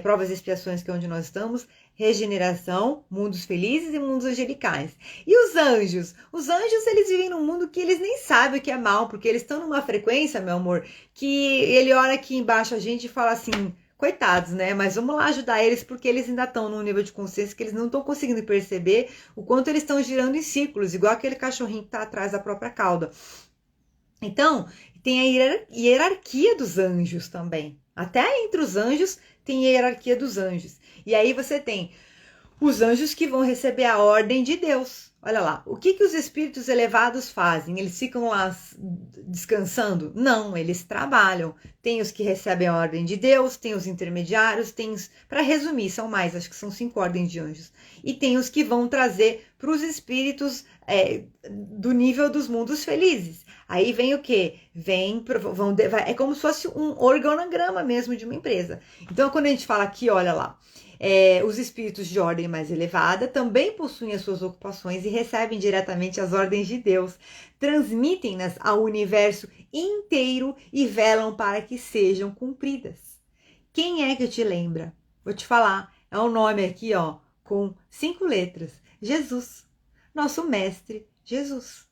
provas e expiações, que é onde nós estamos, regeneração, mundos felizes e mundos angelicais. E os anjos? Os anjos, eles vivem num mundo que eles nem sabem o que é mal, porque eles estão numa frequência, meu amor, que ele olha aqui embaixo a gente e fala assim, coitados, né? Mas vamos lá ajudar eles, porque eles ainda estão num nível de consciência que eles não estão conseguindo perceber o quanto eles estão girando em círculos, igual aquele cachorrinho que está atrás da própria cauda. Então, tem a hierarquia dos anjos também. Até entre os anjos tem a hierarquia dos anjos. E aí você tem os anjos que vão receber a ordem de Deus. Olha lá, o que os espíritos elevados fazem? Eles ficam lá descansando? Não, eles trabalham. Tem os que recebem a ordem de Deus, tem os intermediários, tem os... Para resumir, são mais, acho que são 5 ordens de anjos. E tem os que vão trazer para os espíritos do nível dos mundos felizes. Aí vem o quê? É como se fosse um organograma mesmo de uma empresa. Então, quando a gente fala aqui, olha lá, Os espíritos de ordem mais elevada também possuem as suas ocupações e recebem diretamente as ordens de Deus, transmitem-nas ao universo inteiro e velam para que sejam cumpridas. Quem é que te lembra? Vou te falar, é um nome aqui, ó, com 5 letras. Jesus, nosso mestre Jesus.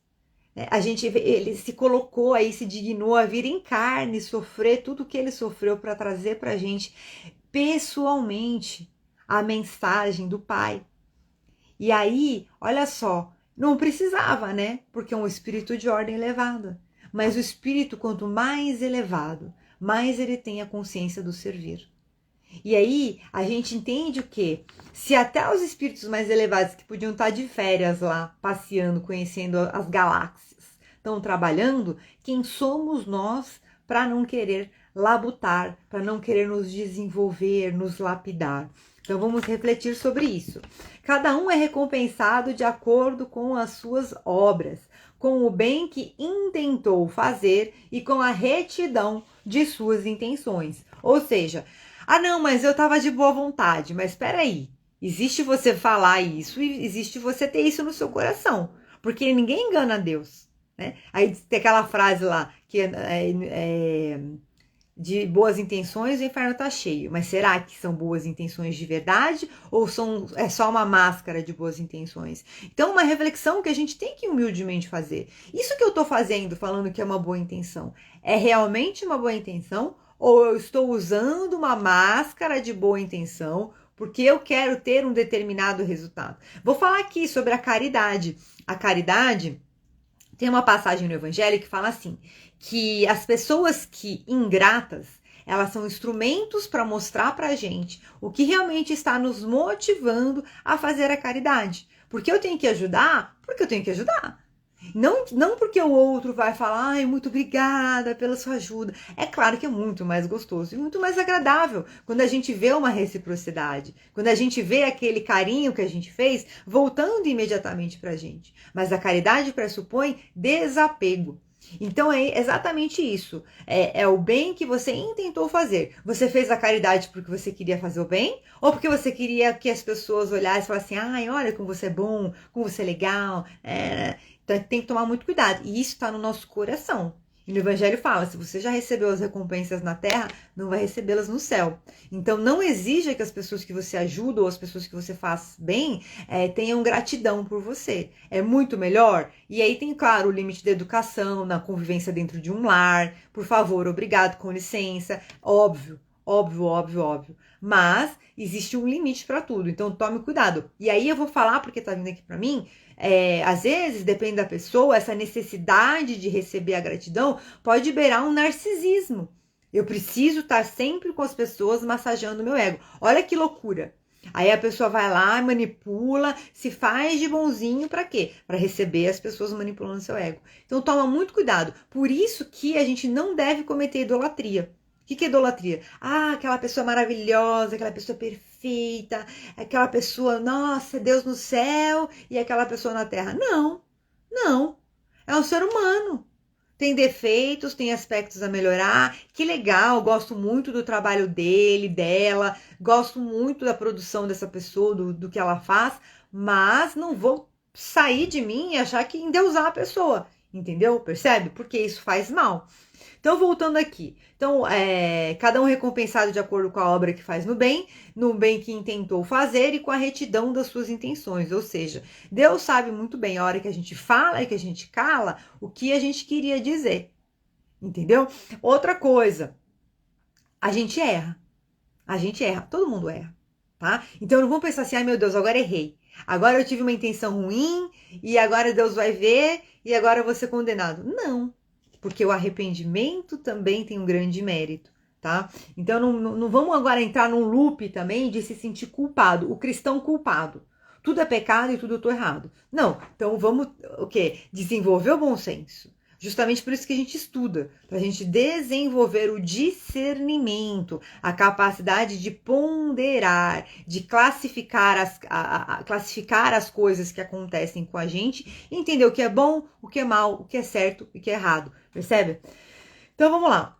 Ele se colocou aí, se dignou a vir em carne, sofrer tudo que ele sofreu para trazer para a gente pessoalmente a mensagem do Pai. E aí, olha só, não precisava, né? Porque é um espírito de ordem elevada. Mas o espírito, quanto mais elevado, mais ele tem a consciência do servir. E aí, a gente entende o quê? Se até os espíritos mais elevados que podiam estar de férias lá, passeando, conhecendo as galáxias, estão trabalhando, quem somos nós para não querer labutar, para não querer nos desenvolver, nos lapidar? Então, vamos refletir sobre isso. Cada um é recompensado de acordo com as suas obras, com o bem que intentou fazer e com a retidão de suas intenções. Ou seja, não, mas eu estava de boa vontade. Mas espera aí, existe você falar isso e existe você ter isso no seu coração. Porque ninguém engana Deus, né? Aí tem aquela frase lá, que de boas intenções o inferno está cheio. Mas será que são boas intenções de verdade? Ou é só uma máscara de boas intenções? Então, uma reflexão que a gente tem que humildemente fazer. Isso que eu estou fazendo, falando que é uma boa intenção, é realmente uma boa intenção? Ou eu estou usando uma máscara de boa intenção porque eu quero ter um determinado resultado? Vou falar aqui sobre a caridade. A caridade, tem uma passagem no Evangelho que fala assim, que as pessoas que ingratas, elas são instrumentos para mostrar para a gente o que realmente está nos motivando a fazer a caridade. Porque eu tenho que ajudar? Porque eu tenho que ajudar. Não porque o outro vai falar, ai, muito obrigada pela sua ajuda. É claro que é muito mais gostoso e muito mais agradável quando a gente vê uma reciprocidade, quando a gente vê aquele carinho que a gente fez voltando imediatamente pra gente. Mas a caridade pressupõe desapego. Então é exatamente isso. É o bem que você intentou fazer. Você fez a caridade porque você queria fazer o bem? Ou porque você queria que as pessoas olhassem e falassem, ai, olha como você é bom, como você é legal. Então tem que tomar muito cuidado. E isso está no nosso coração. E no Evangelho fala, se você já recebeu as recompensas na terra, não vai recebê-las no céu. Então não exija que as pessoas que você ajuda ou as pessoas que você faz bem tenham gratidão por você. É muito melhor. E aí tem, claro, o limite da educação, na convivência dentro de um lar. Por favor, obrigado, com licença. Óbvio. Mas existe um limite para tudo, então tome cuidado. E aí eu vou falar, porque tá vindo aqui para mim, às vezes, depende da pessoa, essa necessidade de receber a gratidão pode beirar um narcisismo. Eu preciso estar sempre com as pessoas massageando meu ego. Olha que loucura. Aí a pessoa vai lá, manipula, se faz de bonzinho para quê? Para receber as pessoas manipulando seu ego. Então toma muito cuidado. Por isso que a gente não deve cometer idolatria. O que é idolatria? Aquela pessoa maravilhosa, aquela pessoa perfeita, aquela pessoa, nossa, Deus no céu e aquela pessoa na terra. Não. É um ser humano. Tem defeitos, tem aspectos a melhorar. Que legal, gosto muito do trabalho dele, dela, gosto muito da produção dessa pessoa, do que ela faz, mas não vou sair de mim e achar que endeusar a pessoa. Entendeu? Percebe? Porque isso faz mal. Então, voltando aqui. Então, cada um recompensado de acordo com a obra que faz no bem que intentou fazer e com a retidão das suas intenções. Ou seja, Deus sabe muito bem a hora que a gente fala e que a gente cala o que a gente queria dizer. Entendeu? Outra coisa, a gente erra. Todo mundo erra, tá? Então, não vamos pensar assim, ai meu Deus, agora errei. Agora eu tive uma intenção ruim e agora Deus vai ver e agora eu vou ser condenado. Não. Porque o arrependimento também tem um grande mérito, tá? Então não vamos agora entrar num loop também de se sentir culpado, o cristão culpado. Tudo é pecado e tudo eu tô errado. Não, então vamos desenvolver o bom senso. Justamente por isso que a gente estuda, para a gente desenvolver o discernimento, a capacidade de ponderar, de classificar as coisas que acontecem com a gente, entender o que é bom, o que é mal, o que é certo e o que é errado, percebe? Então vamos lá.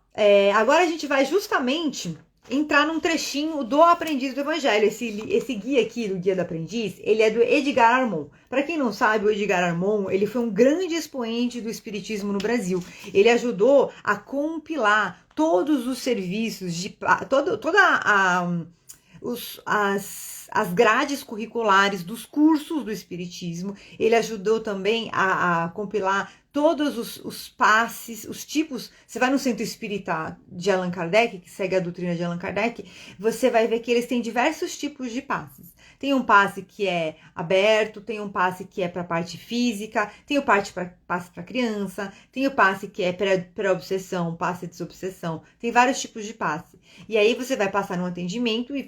Agora a gente vai justamente entrar num trechinho do Aprendiz do Evangelho. Esse guia aqui, do Guia do Aprendiz, ele é do Edgar Armon. Para quem não sabe, o Edgar Armon, ele foi um grande expoente do espiritismo no Brasil. Ele ajudou a compilar todos os serviços, as grades curriculares dos cursos do espiritismo. Ele ajudou também a compilar todos os passes, os tipos. Você vai no Centro Espírita de Allan Kardec, que segue a doutrina de Allan Kardec, você vai ver que eles têm diversos tipos de passes. Tem um passe que é aberto, tem um passe que é para a parte física, tem o passe para criança, tem o passe que é pré-obsessão, passe de desobsessão, tem vários tipos de passe. E aí você vai passar no atendimento e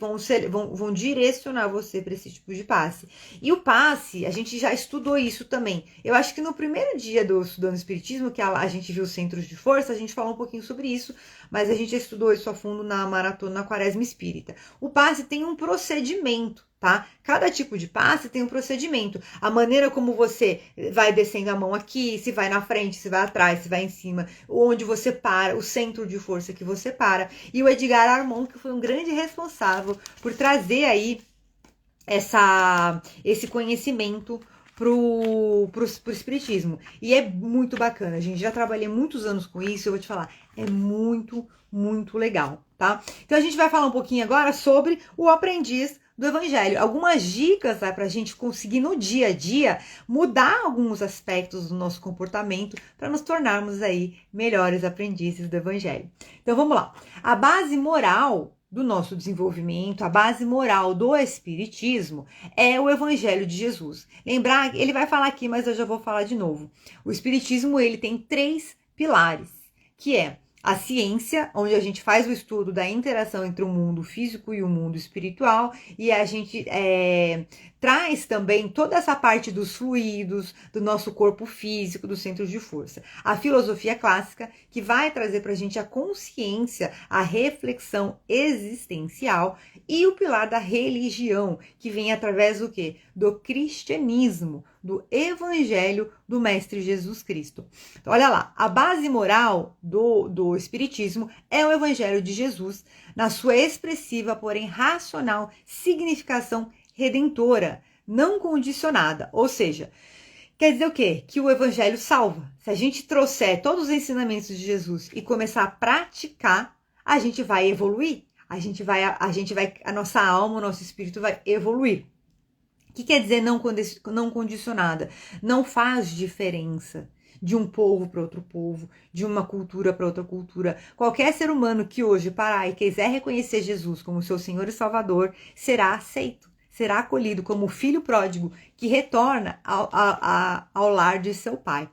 vão direcionar você para esse tipo de passe. E o passe, a gente já estudou isso também. Eu acho que no primeiro dia do Estudando Espiritismo, que a gente viu os centros de força, a gente falou um pouquinho sobre isso, mas a gente já estudou isso a fundo na Maratona Quaresma Espírita. O passe tem um procedimento, tá? Cada tipo de passe tem um procedimento. A maneira como você vai descendo a mão aqui, se vai na frente, se vai atrás, se vai em cima, onde você para, o centro de força que você para. E o Edgar Armon, que foi um grande responsável por trazer aí esse conhecimento pro espiritismo. E é muito bacana, gente. Já trabalhei muitos anos com isso, eu vou te falar, é muito, muito legal, tá? Então a gente vai falar um pouquinho agora sobre o aprendiz do Evangelho. Algumas dicas para a gente conseguir no dia a dia mudar alguns aspectos do nosso comportamento para nos tornarmos aí melhores aprendizes do Evangelho. Então vamos lá. A base moral do nosso desenvolvimento, a base moral do Espiritismo é o Evangelho de Jesus. Lembrar, ele vai falar aqui, mas eu já vou falar de novo. O Espiritismo, ele tem 3 pilares, que é a ciência, onde a gente faz o estudo da interação entre o mundo físico e o mundo espiritual, e a gente traz também toda essa parte dos fluidos, do nosso corpo físico, dos centros de força. A filosofia clássica, que vai trazer para a gente a consciência, a reflexão existencial, e o pilar da religião, que vem através do quê? Do cristianismo, do Evangelho do Mestre Jesus Cristo. Então, olha lá, a base moral do Espiritismo é o Evangelho de Jesus, na sua expressiva, porém racional, significação redentora, não condicionada. Ou seja, quer dizer o quê? Que o Evangelho salva. Se a gente trouxer todos os ensinamentos de Jesus e começar a praticar, a gente vai evoluir. A nossa alma, o nosso espírito vai evoluir. O que quer dizer não condicionada? Não faz diferença de um povo para outro povo, de uma cultura para outra cultura. Qualquer ser humano que hoje parar e quiser reconhecer Jesus como seu Senhor e Salvador, será aceito, será acolhido como filho pródigo que retorna ao lar de seu pai.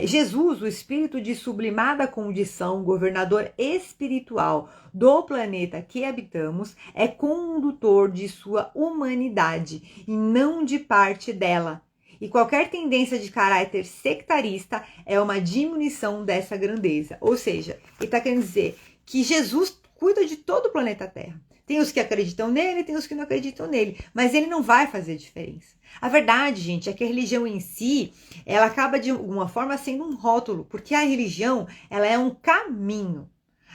Jesus, o espírito de sublimada condição, governador espiritual do planeta que habitamos, é condutor de sua humanidade e não de parte dela. E qualquer tendência de caráter sectarista é uma diminuição dessa grandeza. Ou seja, ele está querendo dizer que Jesus cuida de todo o planeta Terra. Tem os que acreditam nele, tem os que não acreditam nele, mas ele não vai fazer diferença. A verdade, gente, é que a religião em si, ela acaba de alguma forma sendo um rótulo, porque a religião, ela é um caminho.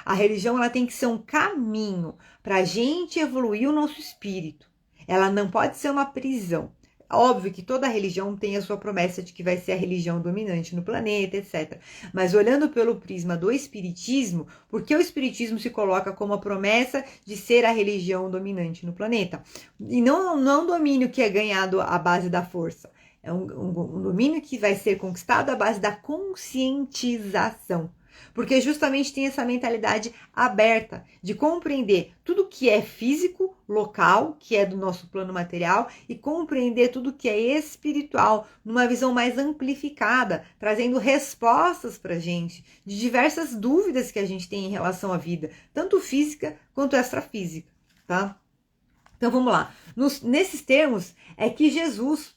A religião, ela tem que ser um caminho para a gente evoluir o nosso espírito. Ela não pode ser uma prisão. Óbvio que toda religião tem a sua promessa de que vai ser a religião dominante no planeta, etc. Mas olhando pelo prisma do espiritismo, por que o espiritismo se coloca como a promessa de ser a religião dominante no planeta? E não um domínio que é ganhado à base da força. É um domínio que vai ser conquistado à base da conscientização. Porque justamente tem essa mentalidade aberta de compreender tudo que é físico, local, que é do nosso plano material, e compreender tudo que é espiritual, numa visão mais amplificada, trazendo respostas para a gente de diversas dúvidas que a gente tem em relação à vida, tanto física quanto extrafísica, tá? Então vamos lá. Nesses termos é que Jesus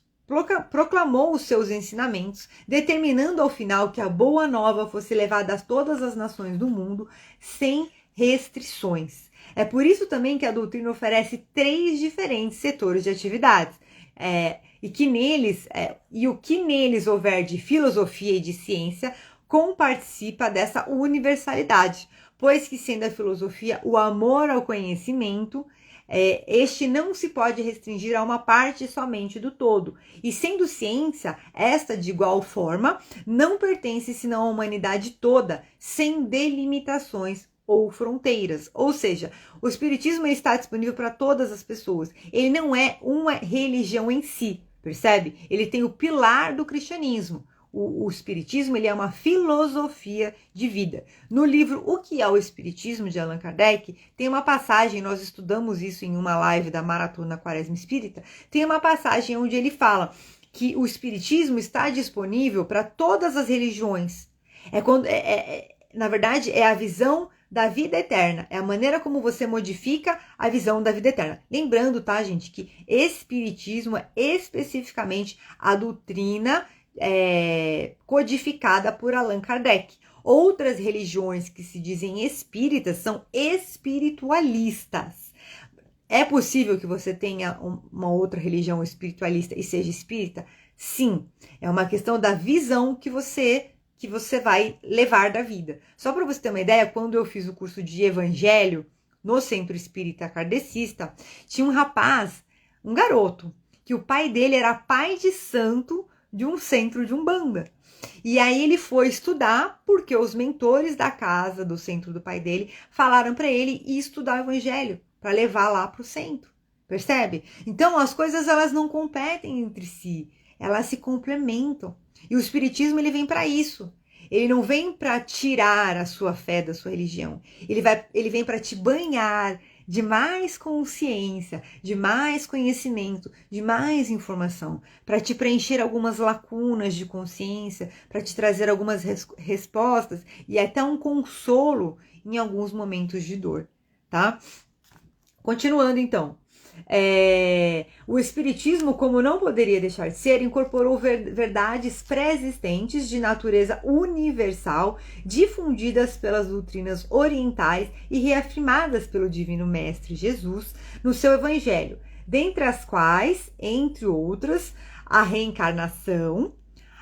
proclamou os seus ensinamentos, determinando ao final que a boa nova fosse levada a todas as nações do mundo sem restrições. É por isso também que a doutrina oferece 3 diferentes setores de atividades, e o que neles houver de filosofia e de ciência comparticipa dessa universalidade, pois que sendo a filosofia o amor ao conhecimento, este não se pode restringir a uma parte somente do todo. E sendo ciência, esta de igual forma não pertence senão à humanidade toda, sem delimitações ou fronteiras. Ou seja, o espiritismo está disponível para todas as pessoas. Ele não é uma religião em si, percebe? Ele tem o pilar do cristianismo. O espiritismo, ele é uma filosofia de vida. No livro O que é o Espiritismo, de Allan Kardec, tem uma passagem, nós estudamos isso em uma live da Maratona Quaresma Espírita, tem uma passagem onde ele fala que o espiritismo está disponível para todas as religiões. Na verdade, é a visão da vida eterna, é a maneira como você modifica a visão da vida eterna. Lembrando, tá, gente, que espiritismo é especificamente a doutrina codificada por Allan Kardec. Outras religiões que se dizem espíritas são espiritualistas. É possível que você tenha uma outra religião espiritualista e seja espírita? Sim, é uma questão da visão que você vai levar da vida. Só para você ter uma ideia, quando eu fiz o curso de Evangelho no Centro Espírita Kardecista, tinha um rapaz, um garoto, que o pai dele era pai de santo de um centro de Umbanda. E aí ele foi estudar porque os mentores da casa, do centro do pai dele, falaram para ele ir estudar o Evangelho, para levar lá para o centro. Percebe? Então as coisas elas não competem entre si, elas se complementam. E o espiritismo ele vem para isso. Ele não vem para tirar a sua fé da sua religião. Ele vem para te banhar de mais consciência, de mais conhecimento, de mais informação, para te preencher algumas lacunas de consciência, para te trazer algumas respostas e até um consolo em alguns momentos de dor, tá? Continuando então. O espiritismo, como não poderia deixar de ser, incorporou verdades pré-existentes de natureza universal, difundidas pelas doutrinas orientais e reafirmadas pelo Divino Mestre Jesus no seu Evangelho, dentre as quais, entre outras, a reencarnação,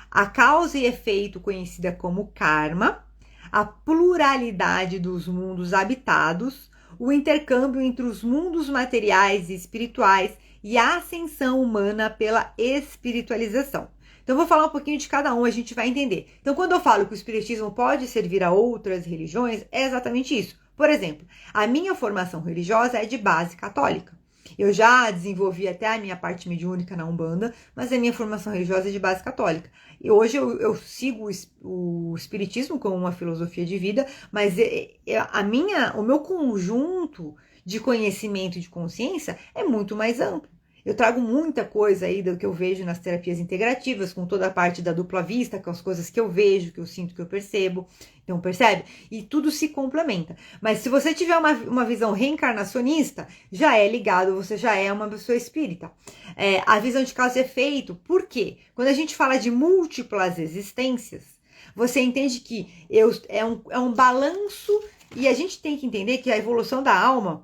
a causa e efeito conhecida como karma, a pluralidade dos mundos habitados, o intercâmbio entre os mundos materiais e espirituais e a ascensão humana pela espiritualização. Então, eu vou falar um pouquinho de cada um, a gente vai entender. Então, quando eu falo que o espiritismo pode servir a outras religiões, é exatamente isso. Por exemplo, a minha formação religiosa é de base católica. Eu já desenvolvi até a minha parte mediúnica na Umbanda, mas a minha formação religiosa é de base católica. E hoje eu sigo o espiritismo como uma filosofia de vida, mas o meu conjunto de conhecimento e de consciência é muito mais amplo. Eu trago muita coisa aí do que eu vejo nas terapias integrativas, com toda a parte da dupla vista, com as coisas que eu vejo, que eu sinto, que eu percebo. Então, percebe? E tudo se complementa. Mas se você tiver uma visão reencarnacionista, já é ligado, você já é uma pessoa espírita. A visão de causa e efeito, por quê? Quando a gente fala de múltiplas existências, você entende que é um balanço, e a gente tem que entender que a evolução da alma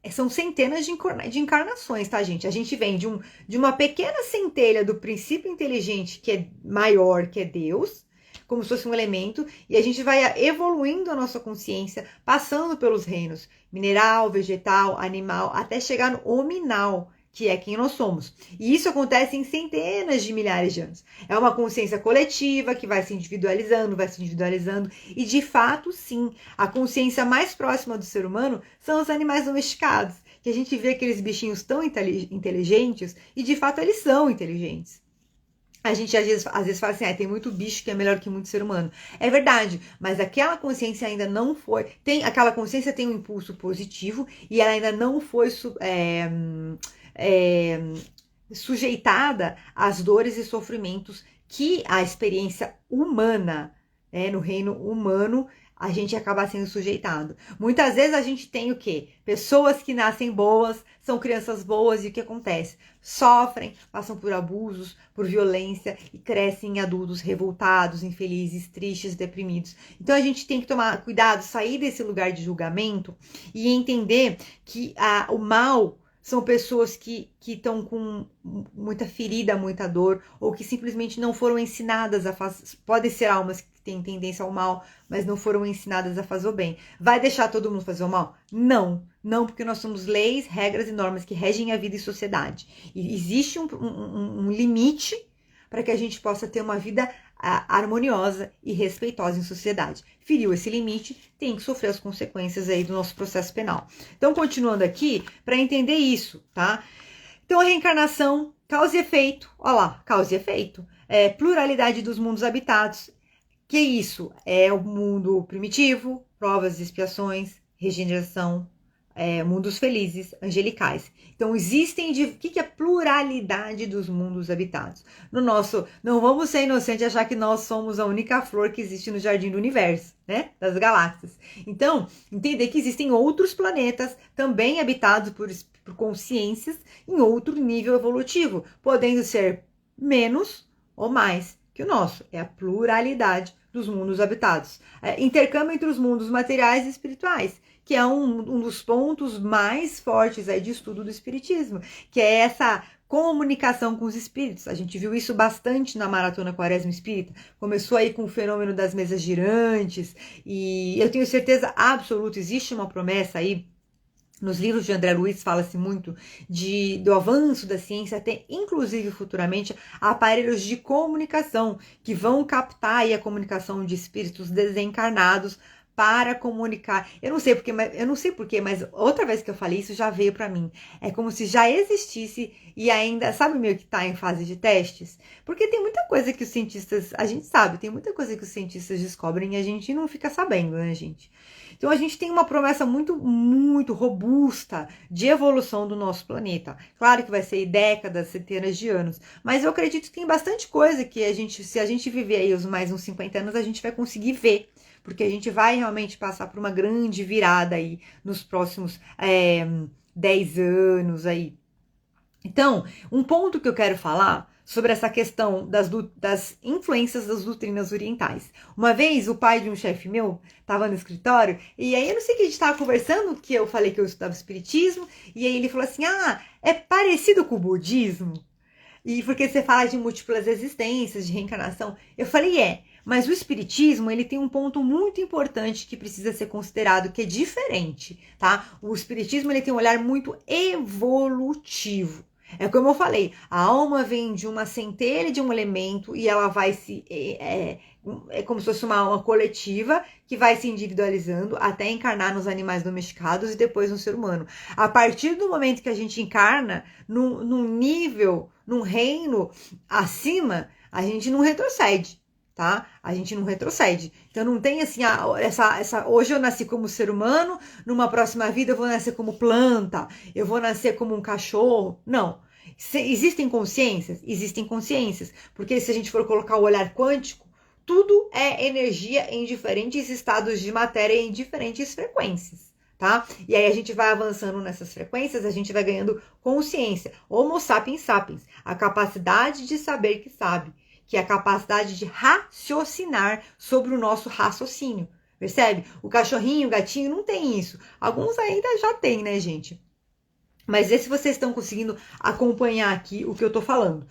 são centenas de encarnações, tá, gente? A gente vem de uma pequena centelha do princípio inteligente, que é maior, que é Deus, como se fosse um elemento, e a gente vai evoluindo a nossa consciência, passando pelos reinos mineral, vegetal, animal, até chegar no hominal, que é quem nós somos. E isso acontece em centenas de milhares de anos. É uma consciência coletiva que vai se individualizando, e de fato, sim, a consciência mais próxima do ser humano são os animais domesticados, que a gente vê aqueles bichinhos tão inteligentes, e de fato eles são inteligentes. A gente às vezes fala assim, tem muito bicho que é melhor que muito ser humano. É verdade, mas aquela consciência ainda não foi... Aquela consciência tem um impulso positivo e ela ainda não foi sujeitada às dores e sofrimentos que a experiência humana, no reino humano, a gente acaba sendo sujeitado. Muitas vezes a gente tem o quê? Pessoas que nascem boas, são crianças boas, e o que acontece? Sofrem, passam por abusos, por violência e crescem em adultos revoltados, infelizes, tristes, deprimidos. Então a gente tem que tomar cuidado, sair desse lugar de julgamento e entender que o mal são pessoas que estão com muita ferida, muita dor, ou que simplesmente não foram ensinadas a fazer. Podem ser almas que têm tendência ao mal, mas não foram ensinadas a fazer o bem. Vai deixar todo mundo fazer o mal? Não. Não, porque nós somos leis, regras e normas que regem a vida e sociedade. E existe um limite para que a gente possa ter uma vida harmoniosa e respeitosa em sociedade. Feriu esse limite, tem que sofrer as consequências aí do nosso processo penal. Então, continuando aqui, para entender isso, tá? Então, a reencarnação, causa e efeito, olha lá, causa e efeito, pluralidade dos mundos habitados. Que isso? É o mundo primitivo, provas e expiações, regeneração, mundos felizes, angelicais. Então, existem... O que é pluralidade dos mundos habitados? No nosso... Não vamos ser inocentes e achar que nós somos a única flor que existe no jardim do universo, né? Das galáxias. Então, entender que existem outros planetas também habitados por consciências em outro nível evolutivo, podendo ser menos ou mais que o nosso. É a pluralidade dos mundos habitados. Intercâmbio entre os mundos materiais e espirituais, que é um dos pontos mais fortes aí de estudo do espiritismo, que é essa comunicação com os espíritos. A gente viu isso bastante na Maratona Quaresma Espírita. Começou aí com o fenômeno das mesas girantes, e eu tenho certeza absoluta, existe uma promessa aí. Nos livros de André Luiz fala-se muito do avanço da ciência, até inclusive futuramente aparelhos de comunicação que vão captar aí a comunicação de espíritos desencarnados para comunicar. Eu não sei porquê, mas outra vez que eu falei isso já veio para mim. É como se já existisse e ainda, sabe meio que tá em fase de testes? Porque tem muita coisa que os cientistas, a gente sabe, tem muita coisa que os cientistas descobrem e a gente não fica sabendo, né, gente? Então a gente tem uma promessa muito, muito robusta de evolução do nosso planeta. Claro que vai ser décadas, centenas de anos, mas eu acredito que tem bastante coisa que se a gente viver aí mais uns 50 anos, a gente vai conseguir ver. Porque a gente vai realmente passar por uma grande virada aí nos próximos 10 anos aí. Então, um ponto que eu quero falar sobre essa questão das influências das doutrinas orientais. Uma vez, o pai de um chefe meu estava no escritório, e aí eu não sei o que a gente estava conversando, que eu falei que eu estudava espiritismo, e aí ele falou assim, é parecido com o budismo? E porque você fala de múltiplas existências, de reencarnação. Eu falei, mas o espiritismo, ele tem um ponto muito importante que precisa ser considerado, que é diferente, tá? O espiritismo, ele tem um olhar muito evolutivo. É como eu falei, a alma vem de uma centelha de um elemento e ela vai se... É como se fosse uma alma coletiva que vai se individualizando até encarnar nos animais domesticados e depois no ser humano. A partir do momento que a gente encarna num nível, num reino acima, a gente não retrocede. Tá? A gente não retrocede. Então não tem assim, hoje eu nasci como ser humano, numa próxima vida eu vou nascer como planta, eu vou nascer como um cachorro. Não. Existem consciências? Existem consciências. Porque se a gente for colocar o olhar quântico, tudo é energia em diferentes estados de matéria em diferentes frequências. Tá? E aí a gente vai avançando nessas frequências, a gente vai ganhando consciência. Homo sapiens sapiens, a capacidade de saber que sabe. Que é a capacidade de raciocinar sobre o nosso raciocínio, percebe? O cachorrinho, o gatinho não tem isso. Alguns ainda já tem, né, gente? Mas vê se vocês estão conseguindo acompanhar aqui o que eu tô falando.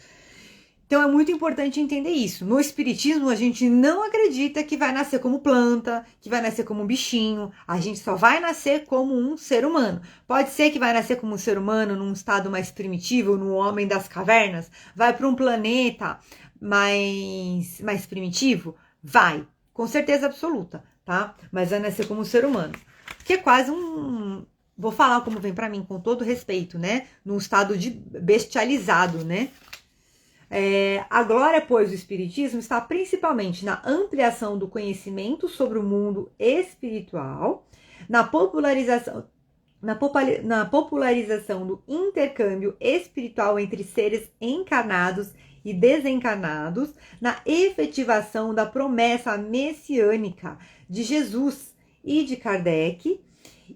Então é muito importante entender isso. No espiritismo, a gente não acredita que vai nascer como planta, que vai nascer como um bichinho. A gente só vai nascer como um ser humano. Pode ser que vai nascer como um ser humano num estado mais primitivo, no homem das cavernas. Vai para um planeta mais primitivo? Vai, com certeza absoluta, tá? Mas vai nascer como um ser humano. Que é quase vou falar como vem pra mim, com todo respeito, né? Num estado de bestializado, né? A glória, pois, do espiritismo está principalmente na ampliação do conhecimento sobre o mundo espiritual, na popularização do intercâmbio espiritual entre seres encarnados e desencarnados, na efetivação da promessa messiânica de Jesus e de Kardec,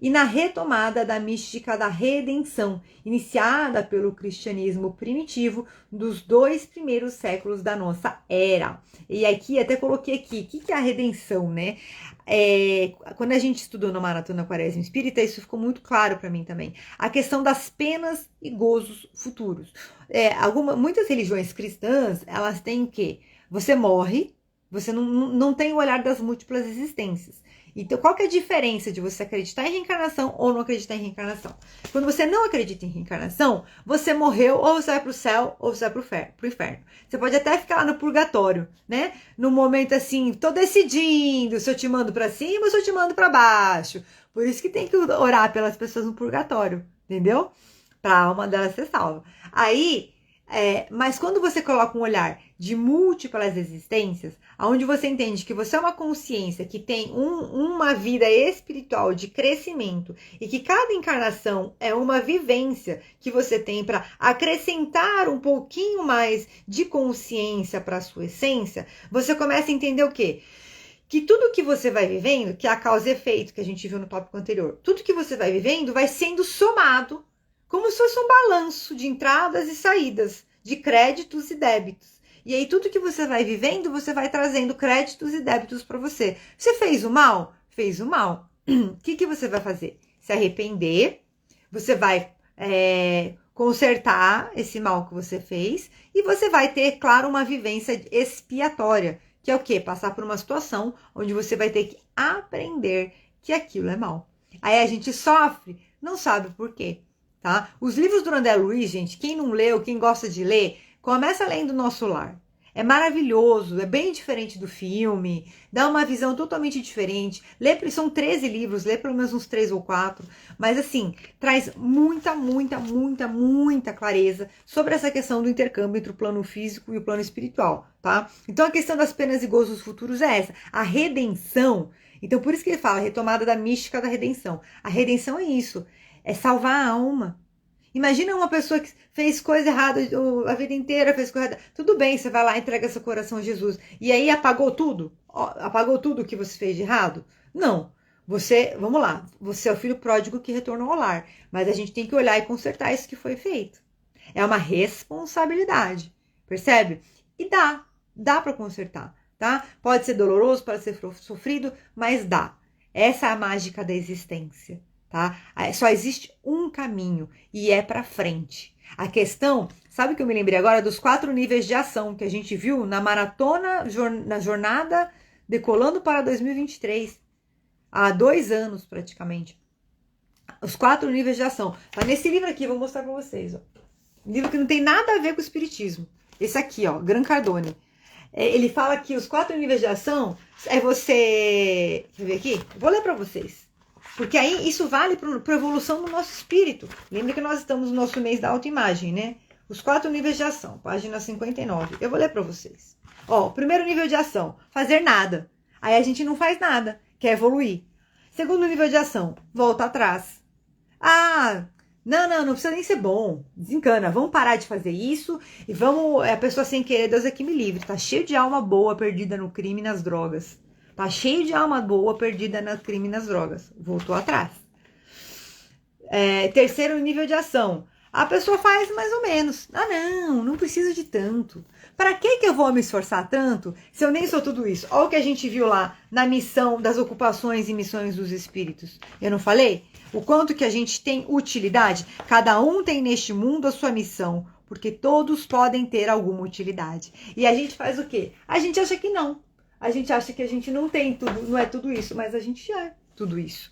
e na retomada da mística da redenção, iniciada pelo cristianismo primitivo dos 2 primeiros séculos da nossa era. E aqui, até coloquei aqui, o que é a redenção, né? Quando a gente estudou na Maratona Quaresma Espírita, isso ficou muito claro para mim também. A questão das penas e gozos futuros. Muitas religiões cristãs, elas têm o quê? Você morre, você não tem o olhar das múltiplas existências. Então, qual que é a diferença de você acreditar em reencarnação ou não acreditar em reencarnação? Quando você não acredita em reencarnação, você morreu, ou você vai para o céu, ou você vai para o inferno. Você pode até ficar lá no purgatório, né? No momento assim, tô decidindo se eu te mando para cima ou se eu te mando para baixo. Por isso que tem que orar pelas pessoas no purgatório, entendeu? Para a alma delas ser salva. Mas quando você coloca um olhar de múltiplas existências, onde você entende que você é uma consciência que tem uma vida espiritual de crescimento e que cada encarnação é uma vivência que você tem para acrescentar um pouquinho mais de consciência para a sua essência, você começa a entender o quê? Que tudo que você vai vivendo, que é a causa e efeito que a gente viu no tópico anterior, tudo que você vai vivendo vai sendo somado como se fosse um balanço de entradas e saídas, de créditos e débitos. E aí tudo que você vai vivendo, você vai trazendo créditos e débitos para você. Você fez o mal? Fez o mal. O que você vai fazer? Se arrepender, você vai consertar esse mal que você fez e você vai ter, claro, uma vivência expiatória, que é o quê? Passar por uma situação onde você vai ter que aprender que aquilo é mal. Aí a gente sofre, não sabe por quê. Tá? Os livros do André Luiz, gente, quem não leu, quem gosta de ler, começa lendo Nosso Lar. É maravilhoso, é bem diferente do filme, dá uma visão totalmente diferente. São 13 livros, lê pelo menos uns 3 ou 4, mas assim, traz muita clareza sobre essa questão do intercâmbio entre o plano físico e o plano espiritual, tá? Então a questão das penas e gozos futuros é essa, a redenção. Então por isso que ele fala, retomada da mística da redenção. A redenção é isso, é salvar a alma. Imagina uma pessoa que fez coisa errada a vida inteira, fez coisa errada. Tudo bem, você vai lá e entrega seu coração a Jesus. E aí apagou tudo? Apagou tudo que você fez de errado? Não. Vamos lá, você é o filho pródigo que retornou ao lar. Mas a gente tem que olhar e consertar isso que foi feito. É uma responsabilidade, percebe? E dá para consertar, tá? Pode ser doloroso, pode ser sofrido, mas dá. Essa é a mágica da existência. Tá? Só existe um caminho e é para frente. A questão, sabe o que eu me lembrei agora? Dos 4 níveis de ação que a gente viu na maratona, na jornada Decolando para 2023, há 2 anos praticamente. Os 4 níveis de ação. Tá nesse livro aqui, vou mostrar para vocês. Ó. Um livro que não tem nada a ver com o espiritismo. Esse aqui, ó, Gran Cardone. Ele fala que os 4 níveis de ação é você... Quer ver aqui? Vou ler para vocês. Porque aí isso vale para a evolução do nosso espírito. Lembra que nós estamos no nosso mês da autoimagem, né? Os 4 níveis de ação, página 59. Eu vou ler para vocês. Ó, primeiro nível de ação, fazer nada. Aí a gente não faz nada, quer evoluir. Segundo nível de ação, volta atrás. Não precisa nem ser bom. Desencana, vamos parar de fazer isso e vamos... A pessoa sem querer, Deus é que me livre. Tá cheio de alma boa perdida no crime e nas drogas. Tá cheio de alma boa perdida no crime e nas drogas. Voltou atrás. Terceiro nível de ação. A pessoa faz mais ou menos. Não preciso de tanto. Para que eu vou me esforçar tanto se eu nem sou tudo isso? Olha o que a gente viu lá na missão das ocupações e missões dos espíritos. Eu não falei? O quanto que a gente tem utilidade? Cada um tem neste mundo a sua missão, porque todos podem ter alguma utilidade. E a gente faz o quê? A gente acha que não. A gente acha que a gente não tem tudo, não é tudo isso, mas a gente é tudo isso.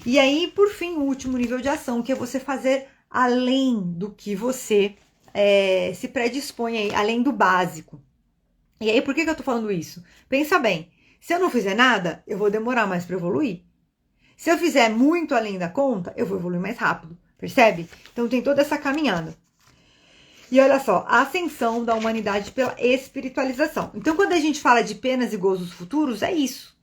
E aí, por fim, o último nível de ação, que é você fazer além do que você se predispõe aí, além do básico. E aí, por que eu tô falando isso? Pensa bem, se eu não fizer nada, eu vou demorar mais para evoluir. Se eu fizer muito além da conta, eu vou evoluir mais rápido, percebe? Então tem toda essa caminhada. E olha só, a ascensão da humanidade pela espiritualização. Então, quando a gente fala de penas e gozos futuros, é isso.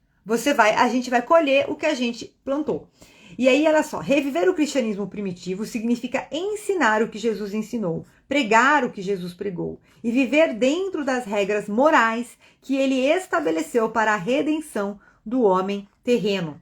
A gente vai colher o que a gente plantou. E aí, olha só, reviver o cristianismo primitivo significa ensinar o que Jesus ensinou, pregar o que Jesus pregou e viver dentro das regras morais que ele estabeleceu para a redenção do homem terreno.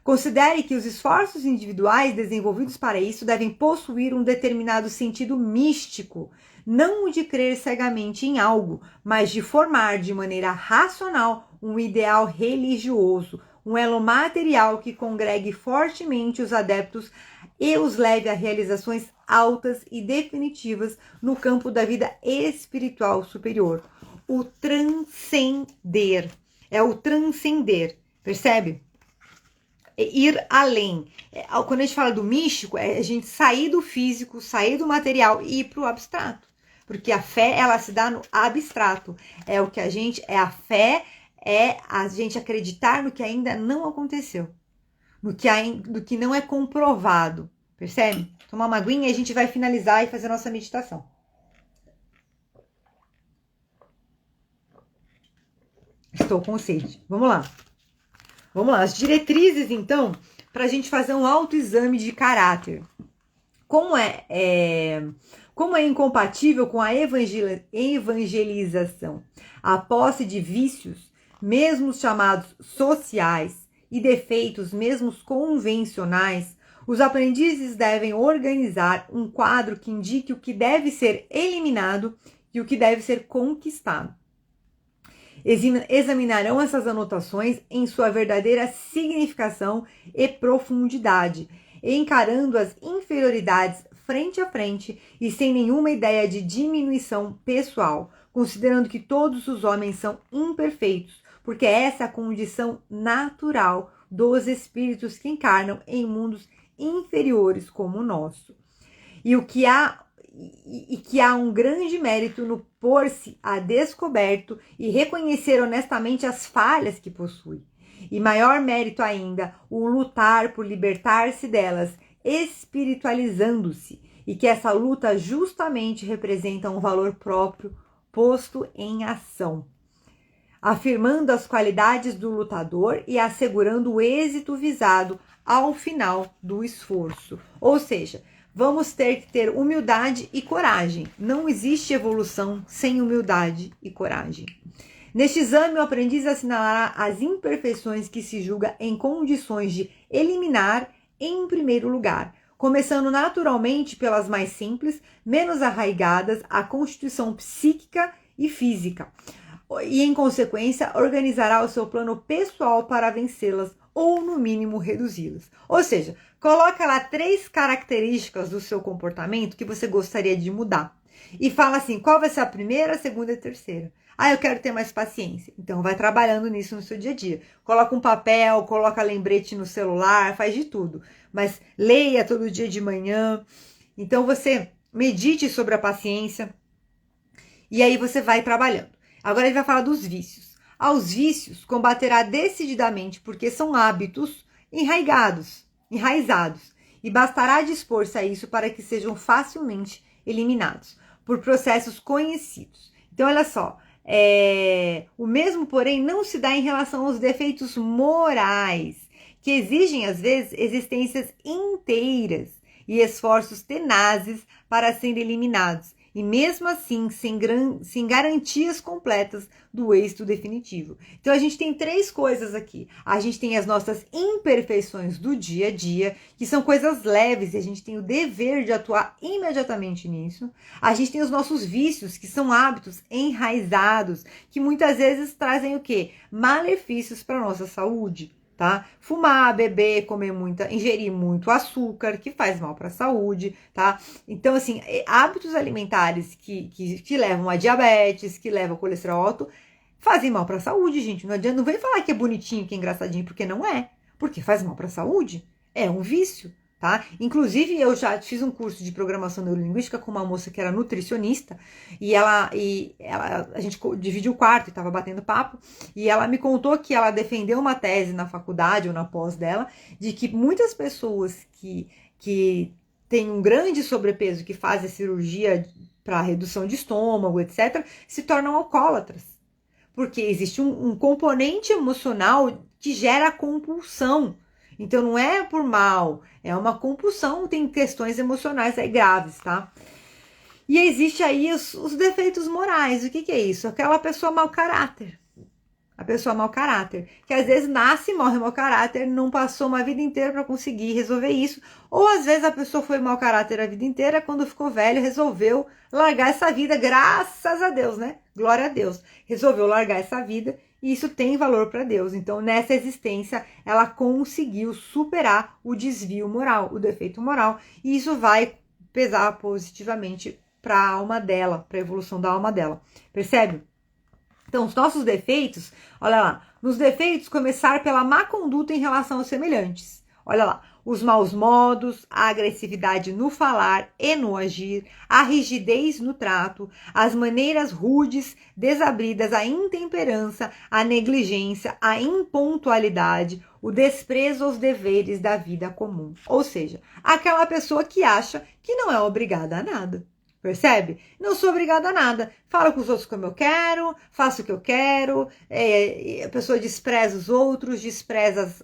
Considere que os esforços individuais desenvolvidos para isso devem possuir um determinado sentido místico, não o de crer cegamente em algo, mas de formar de maneira racional um ideal religioso, um elo material que congregue fortemente os adeptos e os leve a realizações altas e definitivas no campo da vida espiritual superior. O transcender. É o transcender, percebe? Ir além. Quando a gente fala do místico, é a gente sair do físico, sair do material e ir para o abstrato. Porque a fé, ela se dá no abstrato. É o que a gente, é a fé, é a gente acreditar no que ainda não aconteceu. No que não é comprovado. Percebe? Tomar uma aguinha e a gente vai finalizar e fazer a nossa meditação. Estou com sede. Vamos lá. Vamos lá. As diretrizes, então, para a gente fazer um autoexame de caráter. Como é incompatível com a evangelização, a posse de vícios, mesmo os chamados sociais, e defeitos, mesmo os convencionais, os aprendizes devem organizar um quadro que indique o que deve ser eliminado e o que deve ser conquistado. Examinarão essas anotações em sua verdadeira significação e profundidade, encarando as inferioridades frente a frente e sem nenhuma ideia de diminuição pessoal, considerando que todos os homens são imperfeitos, porque essa é a condição natural dos espíritos que encarnam em mundos inferiores como o nosso. E que há um grande mérito no pôr-se a descoberto e reconhecer honestamente as falhas que possui. E maior mérito ainda, o lutar por libertar-se delas, espiritualizando-se, e que essa luta justamente representa um valor próprio posto em ação, afirmando as qualidades do lutador e assegurando o êxito visado ao final do esforço. Ou seja, vamos ter que ter humildade e coragem. Não existe evolução sem humildade e coragem. Neste exame, o aprendiz assinalará as imperfeições que se julga em condições de eliminar em primeiro lugar, começando naturalmente pelas mais simples, menos arraigadas à constituição psíquica e física. E, em consequência, organizará o seu plano pessoal para vencê-las ou, no mínimo, reduzi-las. Ou seja, coloca lá 3 características do seu comportamento que você gostaria de mudar. E fala assim, qual vai ser a primeira, a segunda e a terceira? Ah, eu quero ter mais paciência. Então, vai trabalhando nisso no seu dia a dia. Coloca um papel, coloca lembrete no celular, faz de tudo. Mas leia todo dia de manhã. Então, você medite sobre a paciência. E aí, você vai trabalhando. Agora, ele vai falar dos vícios. Aos vícios, combaterá decididamente, porque são hábitos enraizados. E bastará dispor-se a isso para que sejam facilmente eliminados, por processos conhecidos. Então, olha só. O mesmo, porém, não se dá em relação aos defeitos morais, que exigem, às vezes, existências inteiras e esforços tenazes para serem eliminados, e mesmo assim, sem garantias completas do êxito definitivo. Então, a gente tem 3 coisas aqui. A gente tem as nossas imperfeições do dia a dia, que são coisas leves, e a gente tem o dever de atuar imediatamente nisso. A gente tem os nossos vícios, que são hábitos enraizados, que muitas vezes trazem o quê? Malefícios para a nossa saúde. Tá? Fumar, beber, ingerir muito açúcar, que faz mal para a saúde, tá? Então, assim, hábitos alimentares que levam a diabetes, que levam a colesterol alto, fazem mal para a saúde, gente. Não adianta, não vem falar que é bonitinho, que é engraçadinho, porque não é. Porque faz mal para a saúde. É um vício, tá? Inclusive, eu já fiz um curso de programação neurolinguística com uma moça que era nutricionista, e a gente dividiu o quarto e estava batendo papo, e ela me contou que ela defendeu uma tese na faculdade ou na pós dela, de que muitas pessoas que têm um grande sobrepeso, que fazem cirurgia para redução de estômago, etc., se tornam alcoólatras. Porque existe um componente emocional que gera compulsão. Então, não é por mal, é uma compulsão, tem questões emocionais aí graves, tá? E existe aí os defeitos morais. O que é isso? Aquela pessoa mau caráter. A pessoa mau caráter, que às vezes nasce e morre mau caráter, não passou uma vida inteira para conseguir resolver isso, ou às vezes a pessoa foi mau caráter a vida inteira, quando ficou velho resolveu largar essa vida, graças a Deus, né? Glória a Deus. Resolveu largar essa vida e isso tem valor para Deus. Então, nessa existência, ela conseguiu superar o desvio moral, o defeito moral, e isso vai pesar positivamente para a alma dela, para a evolução da alma dela. Percebe? Então, os nossos defeitos, olha lá, nos defeitos começar pela má conduta em relação aos semelhantes. Olha lá, os maus modos, a agressividade no falar e no agir, a rigidez no trato, as maneiras rudes, desabridas, a intemperança, a negligência, a impontualidade, o desprezo aos deveres da vida comum. Ou seja, aquela pessoa que acha que não é obrigada a nada. Percebe? Não sou obrigada a nada. Falo com os outros como eu quero, faço o que eu quero, a pessoa despreza os outros, despreza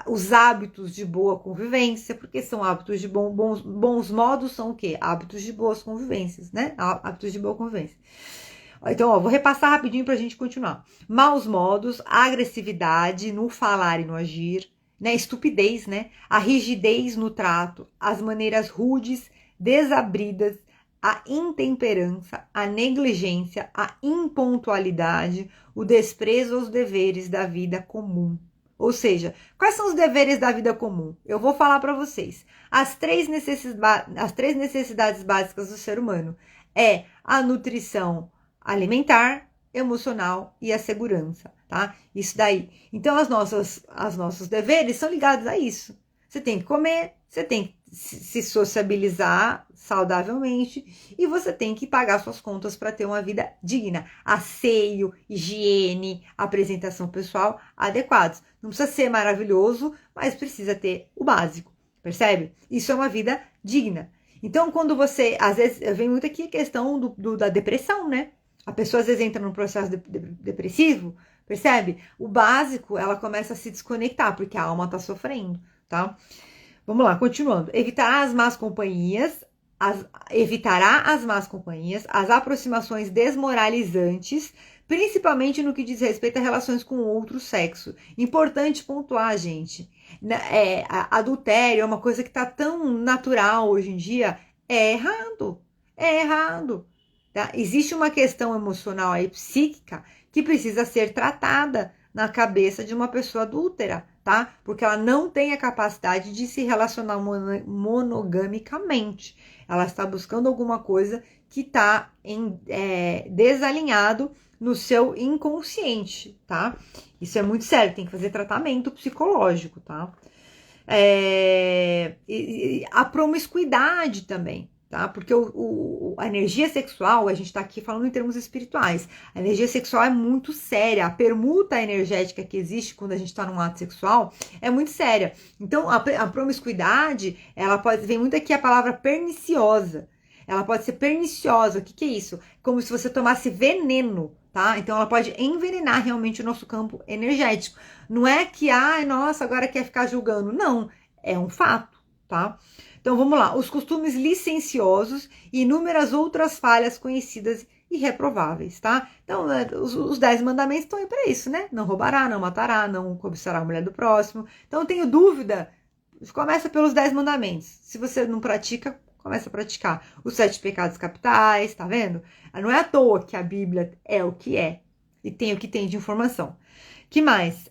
os hábitos de boa convivência, porque são hábitos de bons modos, são o quê? Hábitos de boas convivências, né? Hábitos de boa convivência. Então, ó, vou repassar rapidinho pra gente continuar. Maus modos, agressividade no falar e no agir, né? Estupidez, né? A rigidez no trato, as maneiras rudes, desabridas, a intemperança, a negligência, a impontualidade, o desprezo aos deveres da vida comum. Ou seja, quais são os deveres da vida comum? Eu vou falar para vocês. As três necessidades básicas do ser humano é a nutrição alimentar, emocional e a segurança, tá? Isso daí. Então, os nossos deveres são ligados a isso. Você tem que comer, você tem que se sociabilizar saudavelmente e você tem que pagar suas contas para ter uma vida digna. Asseio, higiene, apresentação pessoal adequados. Não precisa ser maravilhoso, mas precisa ter o básico, percebe? Isso é uma vida digna. Então, quando você, às vezes, vem muito aqui a questão da depressão, né? A pessoa às vezes entra num processo depressivo, percebe? O básico, ela começa a se desconectar, porque a alma está sofrendo, tá? Vamos lá, continuando. Evitará as más companhias, as aproximações desmoralizantes, principalmente no que diz respeito a relações com o outro sexo. Importante pontuar, gente. Adultério é uma coisa que está tão natural hoje em dia. É errado. É errado. Tá? Existe uma questão emocional aí, psíquica, que precisa ser tratada na cabeça de uma pessoa adúltera, tá? Porque ela não tem a capacidade de se relacionar monogamicamente. Ela está buscando alguma coisa que está desalinhado no seu inconsciente, tá? Isso é muito sério, tem que fazer tratamento psicológico, tá? A promiscuidade também, tá? Porque a energia sexual, a gente tá aqui falando em termos espirituais, a energia sexual é muito séria, a permuta energética que existe quando a gente tá num ato sexual é muito séria. Então, a promiscuidade, vem muito aqui a palavra perniciosa. Ela pode ser perniciosa. O que é isso? Como se você tomasse veneno, tá? Então, ela pode envenenar realmente o nosso campo energético. Não é que, nossa, agora quer ficar julgando. Não, é um fato, tá? Então, vamos lá. Os costumes licenciosos e inúmeras outras falhas conhecidas e reprováveis, tá? Então, os 10 mandamentos estão aí para isso, né? Não roubará, não matará, não cobiçará a mulher do próximo. Então, eu tenho dúvida. Começa pelos 10 mandamentos. Se você não pratica, começa a praticar. Os 7 pecados capitais, tá vendo? Não é à toa que a Bíblia é o que é. E tem o que tem de informação. Que mais?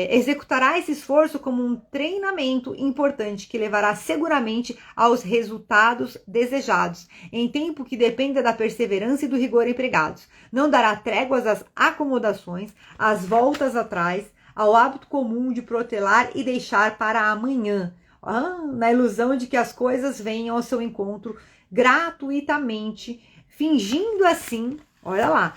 Executará esse esforço como um treinamento importante que levará seguramente aos resultados desejados, em tempo que dependa da perseverança e do rigor empregados. Não dará tréguas às acomodações, às voltas atrás, ao hábito comum de protelar e deixar para amanhã, na ilusão de que as coisas venham ao seu encontro gratuitamente, fingindo assim... Olha lá,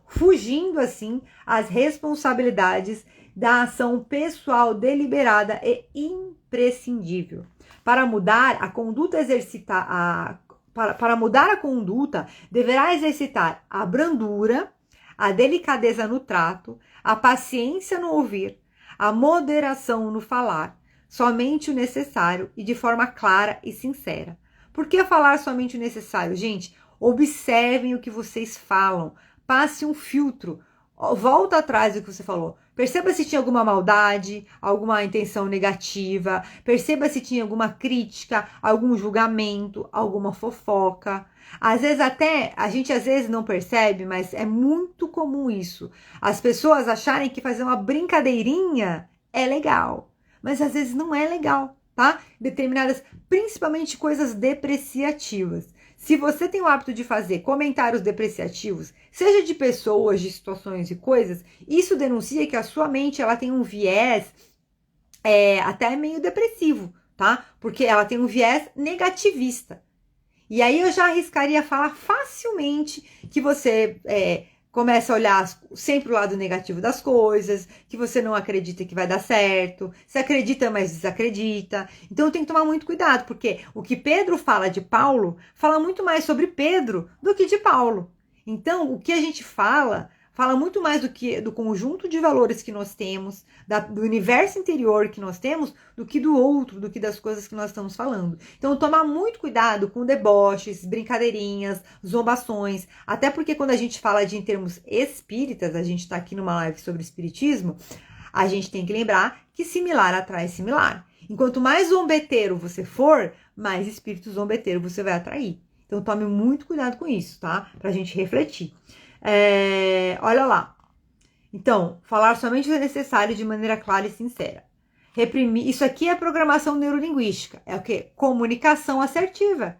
fugindo assim as responsabilidades da ação pessoal deliberada e imprescindível. Para mudar a conduta, deverá exercitar a brandura, a delicadeza no trato, a paciência no ouvir, a moderação no falar, somente o necessário e de forma clara e sincera. Por que falar somente o necessário, gente? Observem o que vocês falam. Passe um filtro. Volta atrás do que você falou. Perceba se tinha alguma maldade, alguma intenção negativa. Perceba se tinha alguma crítica, algum julgamento, alguma fofoca. Às vezes até, a gente às vezes não percebe, mas é muito comum isso. As pessoas acharem que fazer uma brincadeirinha é legal. Mas às vezes não é legal, tá? Determinadas, principalmente coisas depreciativas. Se você tem o hábito de fazer comentários depreciativos, seja de pessoas, de situações e coisas, isso denuncia que a sua mente ela tem um viés até meio depressivo, tá? Porque ela tem um viés negativista. E aí eu já arriscaria falar facilmente que você começa a olhar sempre o lado negativo das coisas, que você não acredita que vai dar certo, você acredita, mas desacredita. Então tem que tomar muito cuidado, porque o que Pedro fala de Paulo, fala muito mais sobre Pedro do que de Paulo. Então, o que a gente fala muito mais do conjunto de valores que nós temos, do universo interior que nós temos, do que do outro, do que das coisas que nós estamos falando. Então, tomar muito cuidado com deboches, brincadeirinhas, zombações, até porque quando a gente fala em termos espíritas, a gente está aqui numa live sobre espiritismo, a gente tem que lembrar que similar atrai similar. Enquanto mais zombeteiro você for, mais espírito zombeteiro você vai atrair. Então, tome muito cuidado com isso, tá? Pra gente refletir. Olha lá. Então, falar somente o que é necessário de maneira clara e sincera. Reprimir. Isso aqui é programação neurolinguística. É o quê? Comunicação assertiva.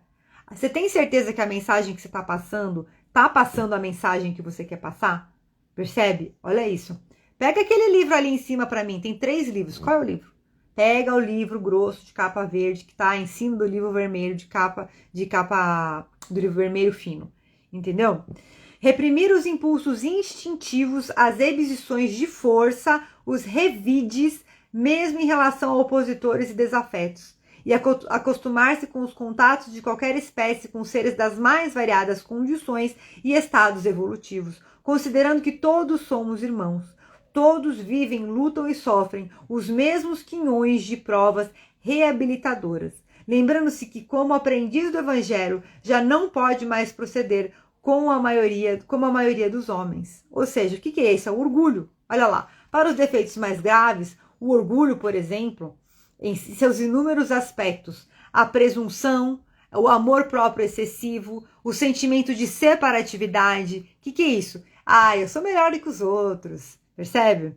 Você tem certeza que a mensagem que você está passando a mensagem que você quer passar? Percebe? Olha isso. Pega aquele livro ali em cima para mim. Tem 3 livros. Qual é o livro? Pega o livro grosso de capa verde que está em cima do livro vermelho do livro vermelho fino. Entendeu? Reprimir os impulsos instintivos, as exibições de força, os revides, mesmo em relação a opositores e desafetos. E acostumar-se com os contatos de qualquer espécie com seres das mais variadas condições e estados evolutivos, considerando que todos somos irmãos. Todos vivem, lutam e sofrem os mesmos quinhões de provas reabilitadoras. Lembrando-se que, como aprendiz do Evangelho, já não pode mais proceder como a maioria dos homens. Ou seja, o que é isso? É o orgulho. Olha lá, para os defeitos mais graves, o orgulho, por exemplo, em seus inúmeros aspectos, a presunção, o amor próprio excessivo, o sentimento de separatividade. O que é isso? Eu sou melhor do que os outros, percebe?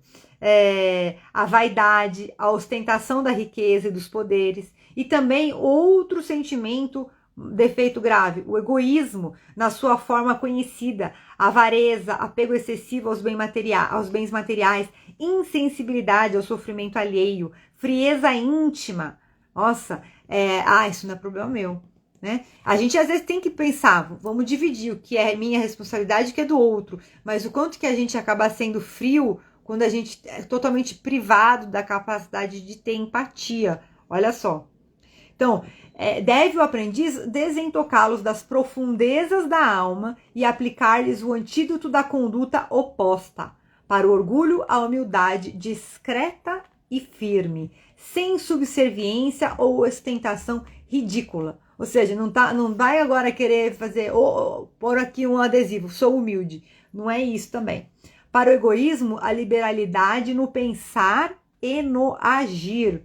A vaidade, a ostentação da riqueza e dos poderes, e também outro sentimento, defeito grave, o egoísmo na sua forma conhecida, avareza, apego excessivo aos bens materiais, insensibilidade ao sofrimento alheio, frieza íntima. Nossa, isso não é problema meu, né? A gente às vezes tem que pensar, vamos dividir o que é minha responsabilidade e o que é do outro, mas o quanto que a gente acaba sendo frio quando a gente é totalmente privado da capacidade de ter empatia. Olha só. Então, deve o aprendiz desentocá-los das profundezas da alma e aplicar-lhes o antídoto da conduta oposta, para o orgulho, a humildade discreta e firme, sem subserviência ou ostentação ridícula. Ou seja, não vai agora querer fazer, pôr aqui um adesivo, sou humilde. Não é isso também. Para o egoísmo, a liberalidade no pensar e no agir,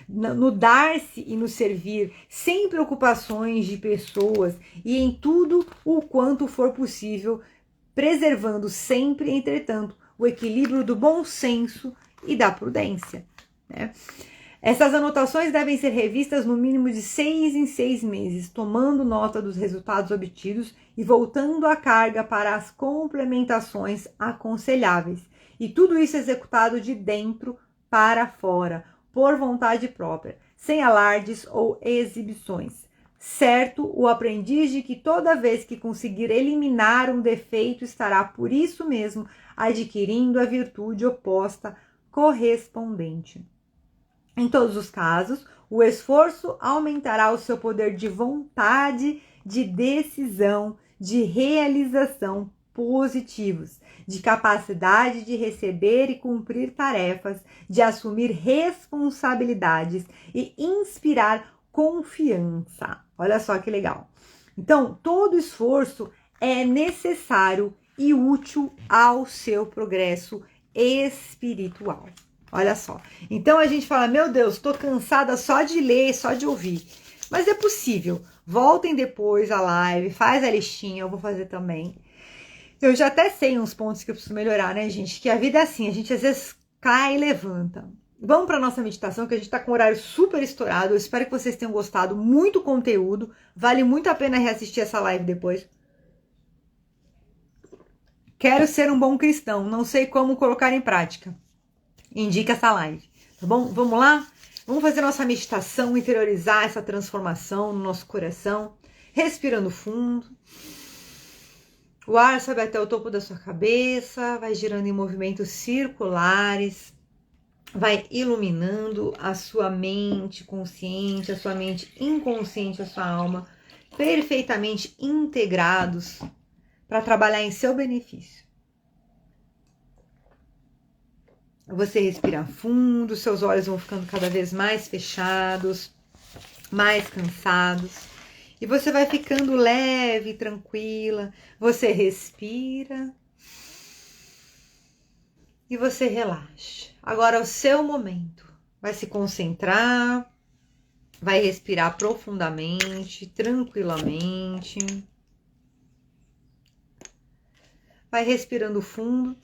no dar-se e no servir, sem preocupações de pessoas e em tudo o quanto for possível, preservando sempre, entretanto, o equilíbrio do bom senso e da prudência, né? Essas anotações devem ser revistas no mínimo de 6 em 6 meses, tomando nota dos resultados obtidos e voltando a carga para as complementações aconselháveis. E tudo isso executado de dentro para fora, por vontade própria, sem alardes ou exibições. Certo o aprendiz de que toda vez que conseguir eliminar um defeito, estará por isso mesmo adquirindo a virtude oposta correspondente. Em todos os casos, o esforço aumentará o seu poder de vontade, de decisão, de realização positivos, de capacidade de receber e cumprir tarefas, de assumir responsabilidades e inspirar confiança. Olha só que legal. Então, todo esforço é necessário e útil ao seu progresso espiritual. Olha só. Então a gente fala, meu Deus, tô cansada só de ler, só de ouvir. Mas é possível. Voltem depois à live, faz a listinha, eu vou fazer também. Eu já até sei uns pontos que eu preciso melhorar, né, gente? Que a vida é assim, a gente às vezes cai e levanta. Vamos para nossa meditação, que a gente está com o horário super estourado. Eu espero que vocês tenham gostado. Muito conteúdo. Vale muito a pena reassistir essa live depois. Quero ser um bom cristão. Não sei como colocar em prática. Indica essa live. Tá bom? Vamos lá? Vamos fazer nossa meditação, interiorizar essa transformação no nosso coração. Respirando fundo. O ar sobe até o topo da sua cabeça. Vai girando em movimentos circulares. Vai iluminando a sua mente consciente, a sua mente inconsciente, a sua alma, perfeitamente integrados para trabalhar em seu benefício. Você respira fundo, seus olhos vão ficando cada vez mais fechados, mais cansados, e você vai ficando leve, tranquila. Você respira e você relaxa. Agora é o seu momento. Vai se concentrar, vai respirar profundamente, tranquilamente. Vai respirando fundo.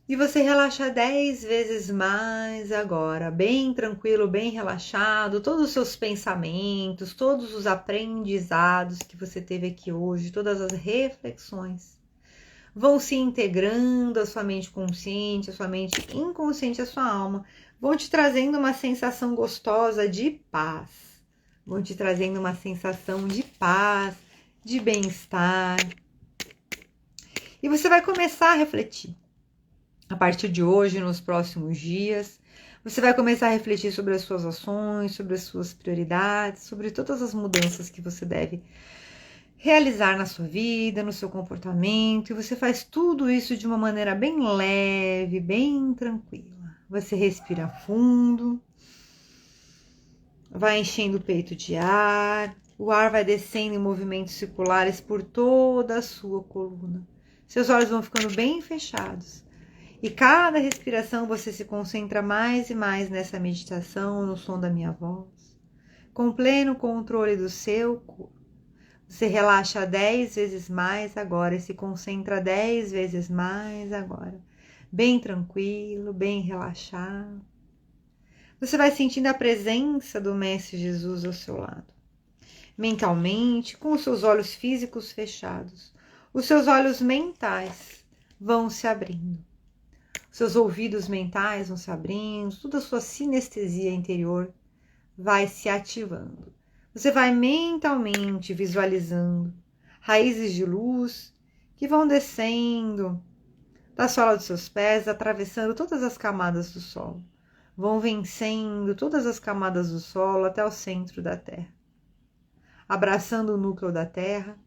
E você relaxa 10 vezes mais agora, bem tranquilo, bem relaxado. Todos os seus pensamentos, todos os aprendizados que você teve aqui hoje, todas as reflexões vão se integrando à sua mente consciente, à sua mente inconsciente, à sua alma. Vão te trazendo uma sensação gostosa de paz. Vão te trazendo uma sensação de paz, de bem-estar. E você vai começar a refletir. A partir de hoje, nos próximos dias, você vai começar a refletir sobre as suas ações, sobre as suas prioridades, sobre todas as mudanças que você deve realizar na sua vida, no seu comportamento, e você faz tudo isso de uma maneira bem leve, bem tranquila. Você respira fundo, vai enchendo o peito de ar, o ar vai descendo em movimentos circulares por toda a sua coluna. Seus olhos vão ficando bem fechados. E cada respiração você se concentra mais e mais nessa meditação, no som da minha voz, com pleno controle do seu corpo. Você relaxa 10 vezes mais agora e se concentra 10 vezes mais agora. Bem tranquilo, bem relaxado. Você vai sentindo a presença do Mestre Jesus ao seu lado. Mentalmente, com os seus olhos físicos fechados, os seus olhos mentais vão se abrindo. Seus ouvidos mentais vão se abrindo, toda a sua sinestesia interior vai se ativando. Você vai mentalmente visualizando raízes de luz que vão descendo da sola dos seus pés, atravessando todas as camadas do solo. Vão vencendo todas as camadas do solo até o centro da Terra, abraçando o núcleo da Terra.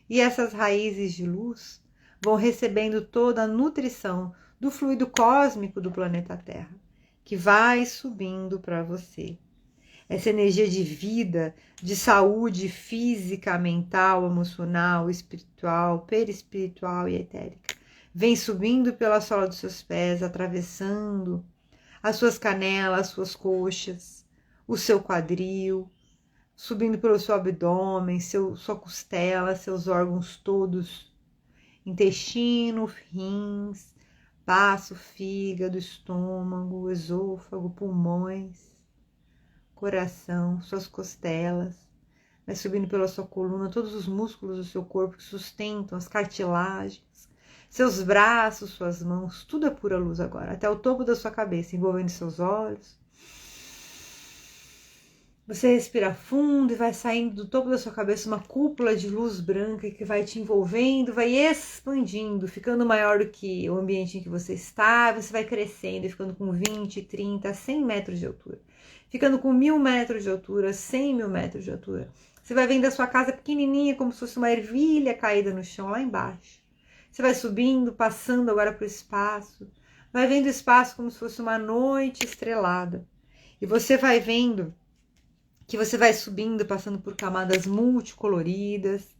E essas raízes de luz vão recebendo toda a nutrição do fluido cósmico do planeta Terra, que vai subindo para você. Essa energia de vida, de saúde física, mental, emocional, espiritual, perispiritual e etérica, vem subindo pela sola dos seus pés, atravessando as suas canelas, as suas coxas, o seu quadril, subindo pelo seu abdômen, sua costela, seus órgãos todos, intestino, rins, baço, fígado, estômago, esôfago, pulmões, coração, suas costelas, vai subindo pela sua coluna, todos os músculos do seu corpo que sustentam as cartilagens, seus braços, suas mãos, tudo é pura luz agora, até o topo da sua cabeça, envolvendo seus olhos. Você respira fundo e vai saindo do topo da sua cabeça uma cúpula de luz branca que vai te envolvendo, vai expandindo, ficando maior do que o ambiente em que você está. Você vai crescendo e ficando com 20, 30, 100 metros de altura. Ficando com 1000 metros de altura, 100 mil metros de altura. Você vai vendo a sua casa pequenininha, como se fosse uma ervilha caída no chão lá embaixo. Você vai subindo, passando agora para o espaço. Vai vendo o espaço como se fosse uma noite estrelada. E você vai vendo que você vai subindo, passando por camadas multicoloridas,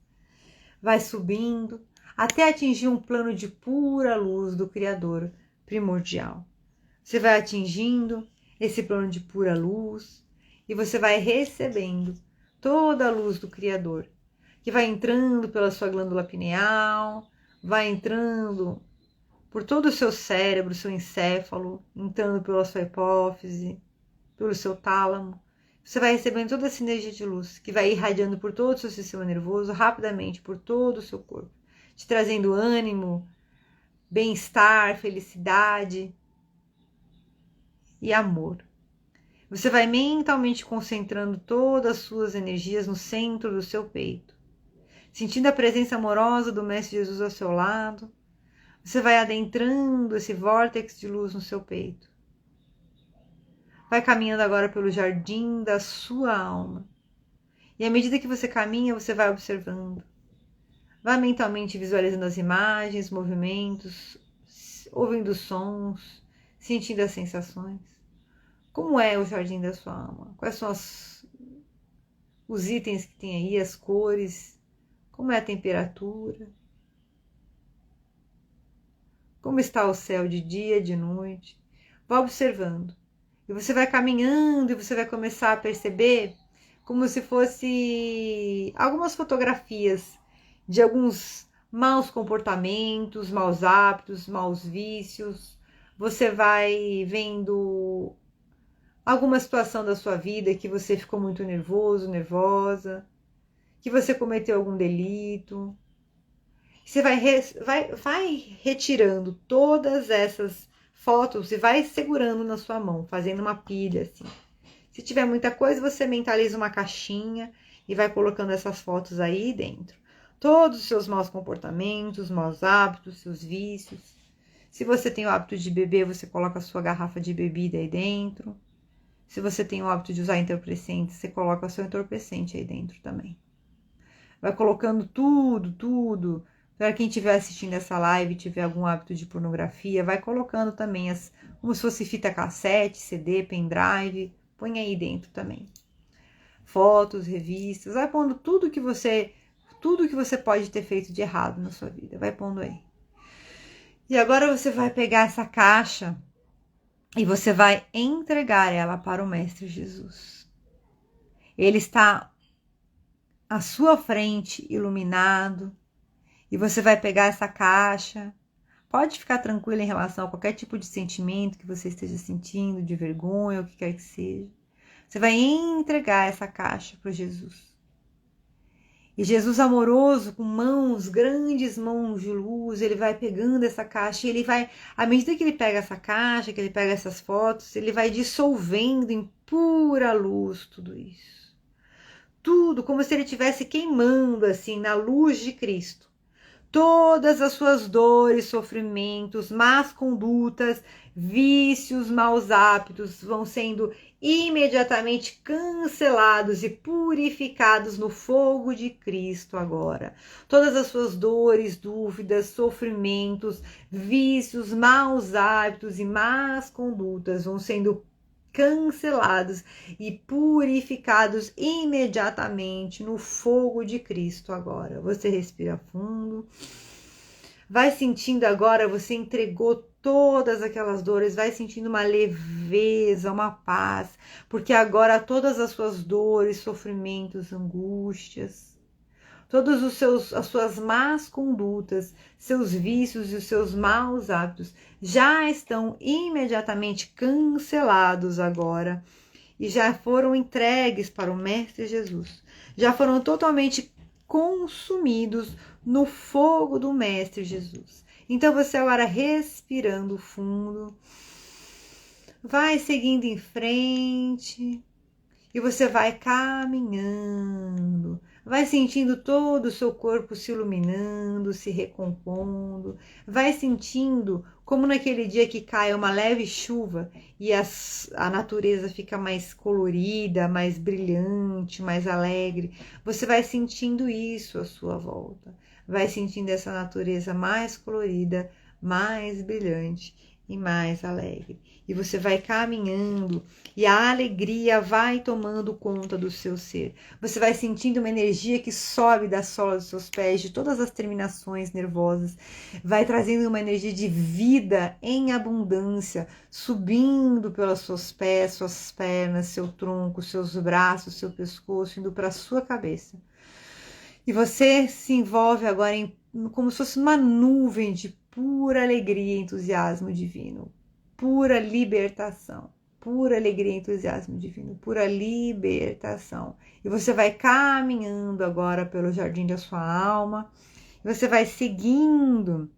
vai subindo, até atingir um plano de pura luz do Criador primordial. Você vai atingindo esse plano de pura luz e você vai recebendo toda a luz do Criador, que vai entrando pela sua glândula pineal, vai entrando por todo o seu cérebro, seu encéfalo, entrando pela sua hipófise, pelo seu tálamo. Você vai recebendo toda essa energia de luz que vai irradiando por todo o seu sistema nervoso, rapidamente por todo o seu corpo, te trazendo ânimo, bem-estar, felicidade e amor. Você vai mentalmente concentrando todas as suas energias no centro do seu peito, sentindo a presença amorosa do Mestre Jesus ao seu lado. Você vai adentrando esse vórtice de luz no seu peito. Vai caminhando agora pelo jardim da sua alma. E à medida que você caminha, você vai observando. Vai mentalmente visualizando as imagens, movimentos, ouvindo sons, sentindo as sensações. Como é o jardim da sua alma? Quais são os itens que tem aí, as cores? Como é a temperatura? Como está o céu de dia, de noite? Vá observando. E você vai caminhando e você vai começar a perceber como se fosse algumas fotografias de alguns maus comportamentos, maus hábitos, maus vícios. Você vai vendo alguma situação da sua vida que você ficou muito nervoso, nervosa, que você cometeu algum delito. Você vai retirando todas essas fotos e vai segurando na sua mão, fazendo uma pilha assim. Se tiver muita coisa, você mentaliza uma caixinha e vai colocando essas fotos aí dentro. Todos os seus maus comportamentos, maus hábitos, seus vícios. Se você tem o hábito de beber, você coloca a sua garrafa de bebida aí dentro. Se você tem o hábito de usar entorpecente, você coloca o seu entorpecente aí dentro também. Vai colocando tudo. Para quem estiver assistindo essa live e tiver algum hábito de pornografia, vai colocando também como se fosse fita cassete, CD, pendrive, põe aí dentro também. Fotos, revistas, vai pondo tudo que você pode ter feito de errado na sua vida, vai pondo aí. E agora você vai pegar essa caixa e você vai entregar ela para o Mestre Jesus. Ele está à sua frente, iluminado. E você vai pegar essa caixa. Pode ficar tranquila em relação a qualquer tipo de sentimento que você esteja sentindo, de vergonha, o que quer que seja. Você vai entregar essa caixa para Jesus. E Jesus amoroso, com grandes mãos de luz, ele vai pegando essa caixa e ele vai, à medida que ele pega essa caixa, que ele pega essas fotos, ele vai dissolvendo em pura luz tudo isso. Tudo como se ele estivesse queimando assim na luz de Cristo. Todas as suas dores, sofrimentos, más condutas, vícios, maus hábitos vão sendo imediatamente cancelados e purificados no fogo de Cristo agora. Todas as suas dores, dúvidas, sofrimentos, vícios, maus hábitos e más condutas vão sendo cancelados e purificados imediatamente no fogo de Cristo agora. Você respira fundo. Vai sentindo agora, você entregou todas aquelas dores, vai sentindo uma leveza, uma paz, porque agora todas as suas dores, sofrimentos, angústias, todas as suas más condutas, seus vícios e os seus maus hábitos já estão imediatamente cancelados agora e já foram entregues para o Mestre Jesus. Já foram totalmente consumidos no fogo do Mestre Jesus. Então você agora respirando fundo, vai seguindo em frente e você vai caminhando. Vai sentindo todo o seu corpo se iluminando, se recompondo. Vai sentindo como naquele dia que cai uma leve chuva e a natureza fica mais colorida, mais brilhante, mais alegre. Você vai sentindo isso à sua volta. Vai sentindo essa natureza mais colorida, mais brilhante. e mais alegre. E você vai caminhando e a alegria vai tomando conta do seu ser. Você vai sentindo uma energia que sobe da sola dos seus pés, de todas as terminações nervosas. Vai trazendo uma energia de vida em abundância, subindo pelos seus pés, suas pernas, seu tronco, seus braços, seu pescoço, indo para a sua cabeça. E você se envolve agora como se fosse uma nuvem de pura alegria e entusiasmo divino. Pura libertação, pura alegria e entusiasmo divino, pura libertação. E você vai caminhando agora pelo jardim da sua alma, e você vai seguindo,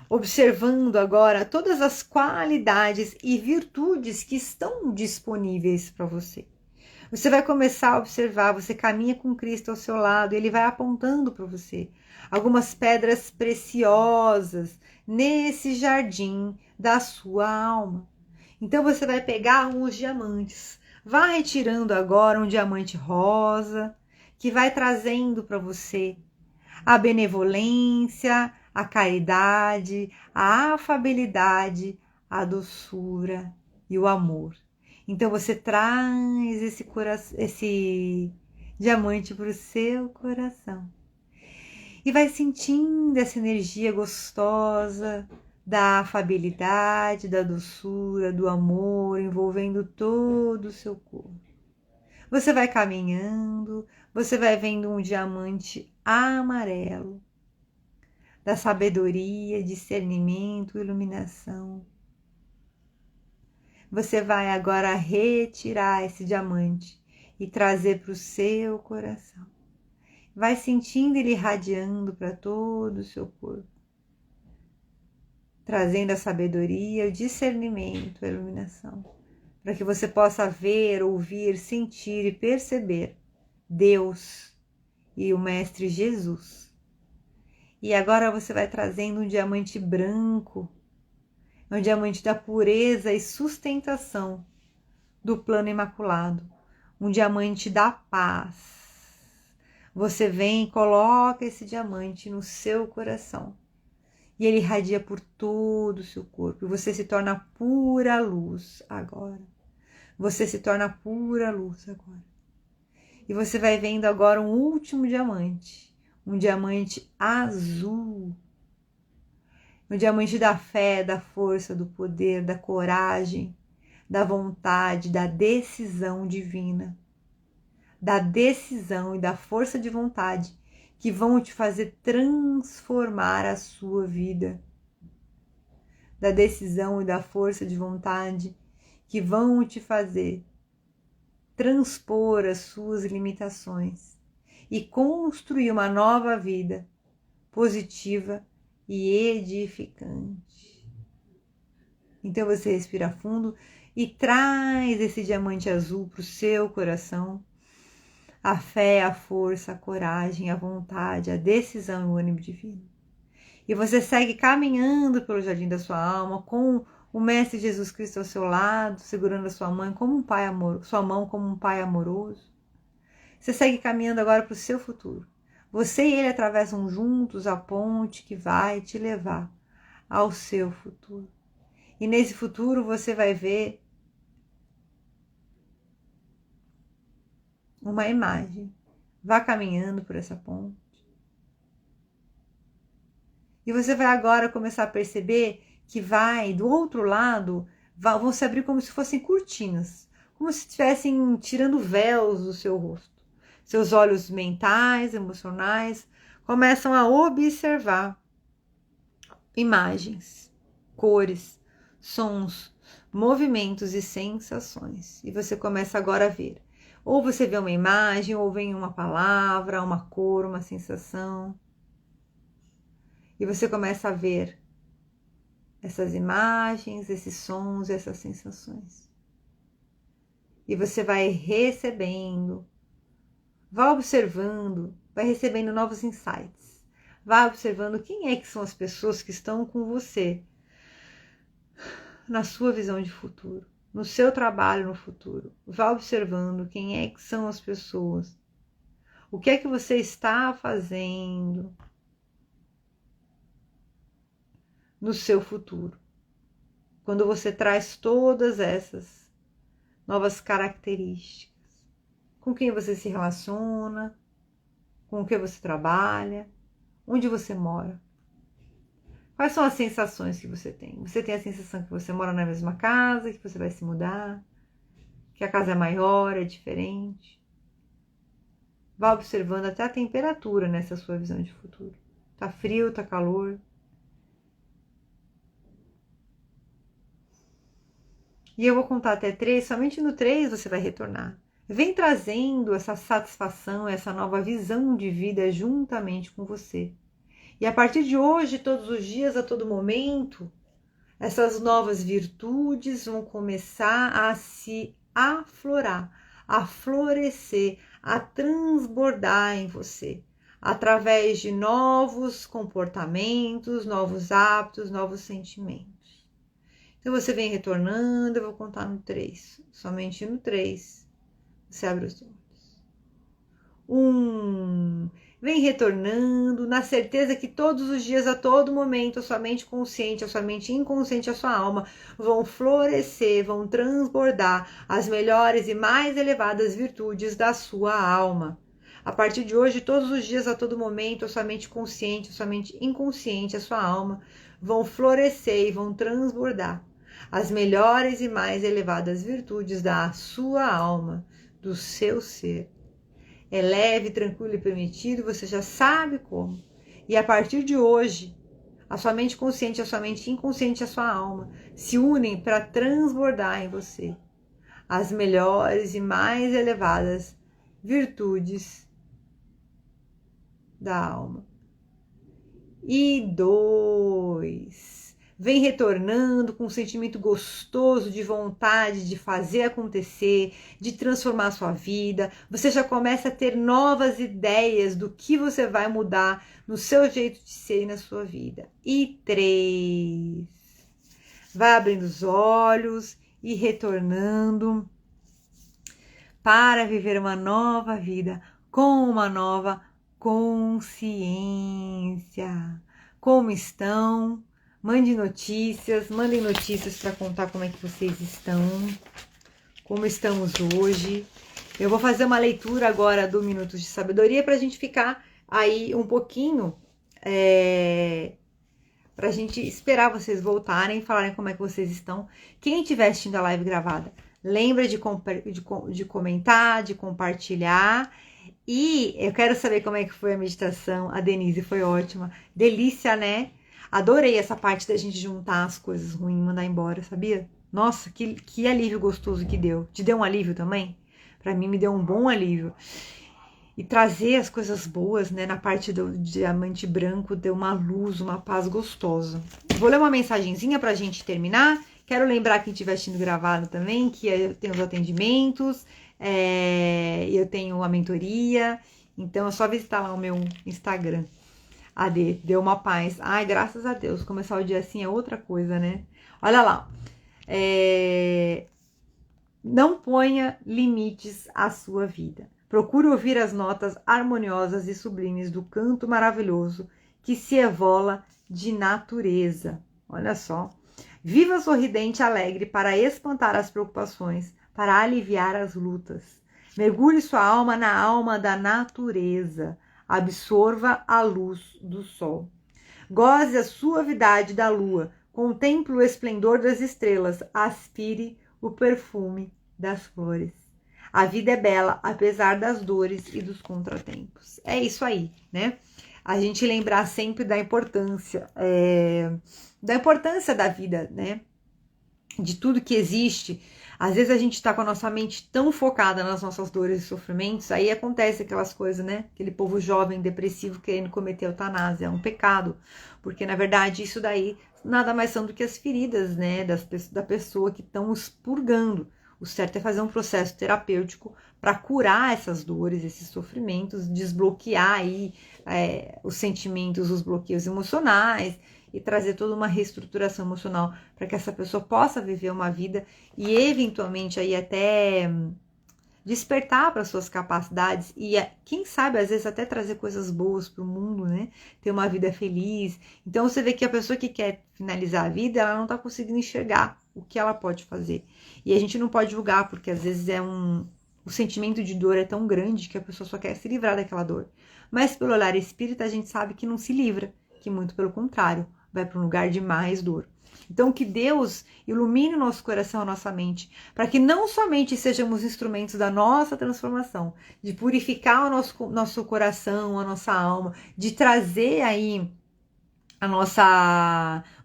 observando agora todas as qualidades e virtudes que estão disponíveis para você. Você vai começar a observar, você caminha com Cristo ao seu lado, ele vai apontando para você algumas pedras preciosas nesse jardim da sua alma. Então você vai pegar uns diamantes, vai retirando agora um diamante rosa, que vai trazendo para você a benevolência, a caridade, a afabilidade, a doçura e o amor. Então você traz esse diamante para o seu coração e vai sentindo essa energia gostosa da afabilidade, da doçura, do amor envolvendo todo o seu corpo. Você vai caminhando, você vai vendo um diamante amarelo da sabedoria, discernimento, iluminação. Você vai agora retirar esse diamante e trazer para o seu coração. Vai sentindo ele irradiando para todo o seu corpo, trazendo a sabedoria, o discernimento, a iluminação, para que você possa ver, ouvir, sentir e perceber Deus e o Mestre Jesus. E agora você vai trazendo um diamante branco, um diamante da pureza e sustentação do plano imaculado, um diamante da paz. Você vem e coloca esse diamante no seu coração e ele irradia por todo o seu corpo e você se torna pura luz agora. Você se torna pura luz agora. E você vai vendo agora um último diamante, um diamante azul. O diamante da fé, da força, do poder, da coragem, da vontade, da decisão divina. Da decisão e da força de vontade que vão te fazer transformar a sua vida. Da decisão e da força de vontade que vão te fazer transpor as suas limitações e construir uma nova vida positiva e edificante. Então você respira fundo e traz esse diamante azul para o seu coração. A fé, a força, a coragem, a vontade, a decisão e o ânimo divino. E você segue caminhando pelo jardim da sua alma com o Mestre Jesus Cristo ao seu lado, segurando a sua mão como um pai amoroso. Você segue caminhando agora para o seu futuro. Você e ele atravessam juntos a ponte que vai te levar ao seu futuro. E nesse futuro você vai ver uma imagem. Vá caminhando por essa ponte. E você vai agora começar a perceber que do outro lado, vão se abrir como se fossem cortinas. Como se estivessem tirando véus do seu rosto. Seus olhos mentais, emocionais, começam a observar imagens, cores, sons, movimentos e sensações. E você começa agora a ver. Ou você vê uma imagem, ou vem uma palavra, uma cor, uma sensação. E você começa a ver essas imagens, esses sons, essas sensações. E você vai recebendo, vai observando, vai recebendo novos insights. Vai observando quem é que são as pessoas que estão com você na sua visão de futuro, no seu trabalho no futuro. Vá observando quem é que são as pessoas. O que é que você está fazendo no seu futuro. Quando você traz todas essas novas características, com quem você se relaciona, com o que você trabalha, onde você mora. Quais são as sensações que você tem? Você tem a sensação que você mora na mesma casa, que você vai se mudar, que a casa é maior, é diferente. Vá observando até a temperatura nessa sua visão de futuro. Tá frio, tá calor. E eu vou contar até 3, somente no 3 você vai retornar. Vem trazendo essa satisfação, essa nova visão de vida juntamente com você. E a partir de hoje, todos os dias, a todo momento, essas novas virtudes vão começar a se aflorar, a florescer, a transbordar em você, através de novos comportamentos, novos hábitos, novos sentimentos. Então você vem retornando, eu vou contar no 3. Somente no 3 você abre os olhos. 1. Vem retornando, na certeza que todos os dias, a todo momento, a sua mente consciente, a sua mente inconsciente, a sua alma vão florescer, vão transbordar as melhores e mais elevadas virtudes da sua alma. A partir de hoje, todos os dias, a todo momento, a sua mente consciente, a sua mente inconsciente, a sua alma vão florescer e vão transbordar as melhores e mais elevadas virtudes da sua alma, do seu ser. É leve, tranquilo e permitido, você já sabe como. E a partir de hoje, a sua mente consciente, a sua mente inconsciente, a sua alma se unem para transbordar em você as melhores e mais elevadas virtudes da alma. E 2. Vem retornando com um sentimento gostoso de vontade de fazer acontecer, de transformar a sua vida. Você já começa a ter novas ideias do que você vai mudar no seu jeito de ser e na sua vida. E 3. Vai abrindo os olhos e retornando para viver uma nova vida com uma nova consciência. Como estão? Mandem notícias para contar como é que vocês estão, como estamos hoje. Eu vou fazer uma leitura agora do Minutos de Sabedoria para a gente ficar aí um pouquinho, para a gente esperar vocês voltarem e falarem como é que vocês estão. Quem estiver assistindo a live gravada, lembra de comentar, de compartilhar. E eu quero saber como é que foi a meditação. A Denise foi ótima. Delícia, né? Adorei essa parte da gente juntar as coisas ruins e mandar embora, sabia? Nossa, que alívio gostoso que deu. Te deu um alívio também? Pra mim, me deu um bom alívio. E trazer as coisas boas, né? Na parte do diamante branco, deu uma luz, uma paz gostosa. Vou ler uma mensagenzinha pra gente terminar. Quero lembrar quem estiver assistindo gravado também, que eu tenho os atendimentos, eu tenho a mentoria. Então, é só visitar lá o meu Instagram. AD, deu uma paz. Ai, graças a Deus. Começar o dia assim é outra coisa, né? Olha lá. Não ponha limites à sua vida. Procure ouvir as notas harmoniosas e sublimes do canto maravilhoso que se evola de natureza. Olha só. Viva sorridente e alegre para espantar as preocupações, para aliviar as lutas. Mergulhe sua alma na alma da natureza. Absorva a luz do sol. Goze a suavidade da lua. Contemple o esplendor das estrelas. Aspire o perfume das flores. A vida é bela, apesar das dores e dos contratempos. É isso aí, né? A gente lembrar sempre da importância da vida, né? De tudo que existe. Às vezes a gente está com a nossa mente tão focada nas nossas dores e sofrimentos, aí acontece aquelas coisas, né? Aquele povo jovem, depressivo, querendo cometer eutanásia. É um pecado, porque na verdade isso daí nada mais são do que as feridas, né? Da pessoa que estão expurgando. O certo é fazer um processo terapêutico para curar essas dores, esses sofrimentos, desbloquear aí os sentimentos, os bloqueios emocionais, e trazer toda uma reestruturação emocional para que essa pessoa possa viver uma vida e eventualmente aí até despertar para suas capacidades e, quem sabe, às vezes até trazer coisas boas para o mundo, né? Ter uma vida feliz. Então você vê que a pessoa que quer finalizar a vida, ela não está conseguindo enxergar o que ela pode fazer. E a gente não pode julgar, porque às vezes o sentimento de dor é tão grande que a pessoa só quer se livrar daquela dor. Mas pelo olhar espírita a gente sabe que não se livra, que muito pelo contrário, vai para um lugar de mais dor. Então que Deus ilumine o nosso coração, a nossa mente, para que não somente sejamos instrumentos da nossa transformação, de purificar o nosso coração, a nossa alma, de trazer aí o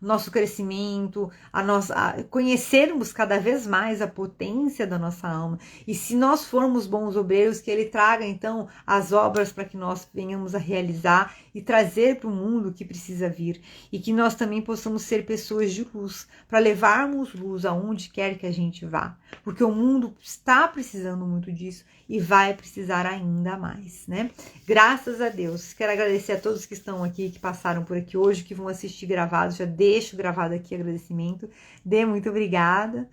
nosso crescimento, conhecermos cada vez mais a potência da nossa alma. E se nós formos bons obreiros, que Ele traga então as obras para que nós venhamos a realizar e trazer para o mundo o que precisa vir. E que nós também possamos ser pessoas de luz, para levarmos luz aonde quer que a gente vá. Porque o mundo está precisando muito disso e vai precisar ainda mais, né? Graças a Deus. Quero agradecer a todos que estão aqui, que passaram por aqui hoje, que vão assistir gravado. Já deixo gravado aqui agradecimento. Dê muito obrigada.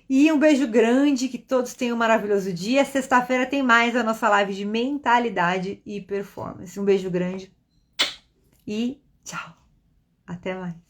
E um beijo grande, que todos tenham um maravilhoso dia. Sexta-feira tem mais a nossa live de mentalidade e performance. Um beijo grande e tchau. Até mais.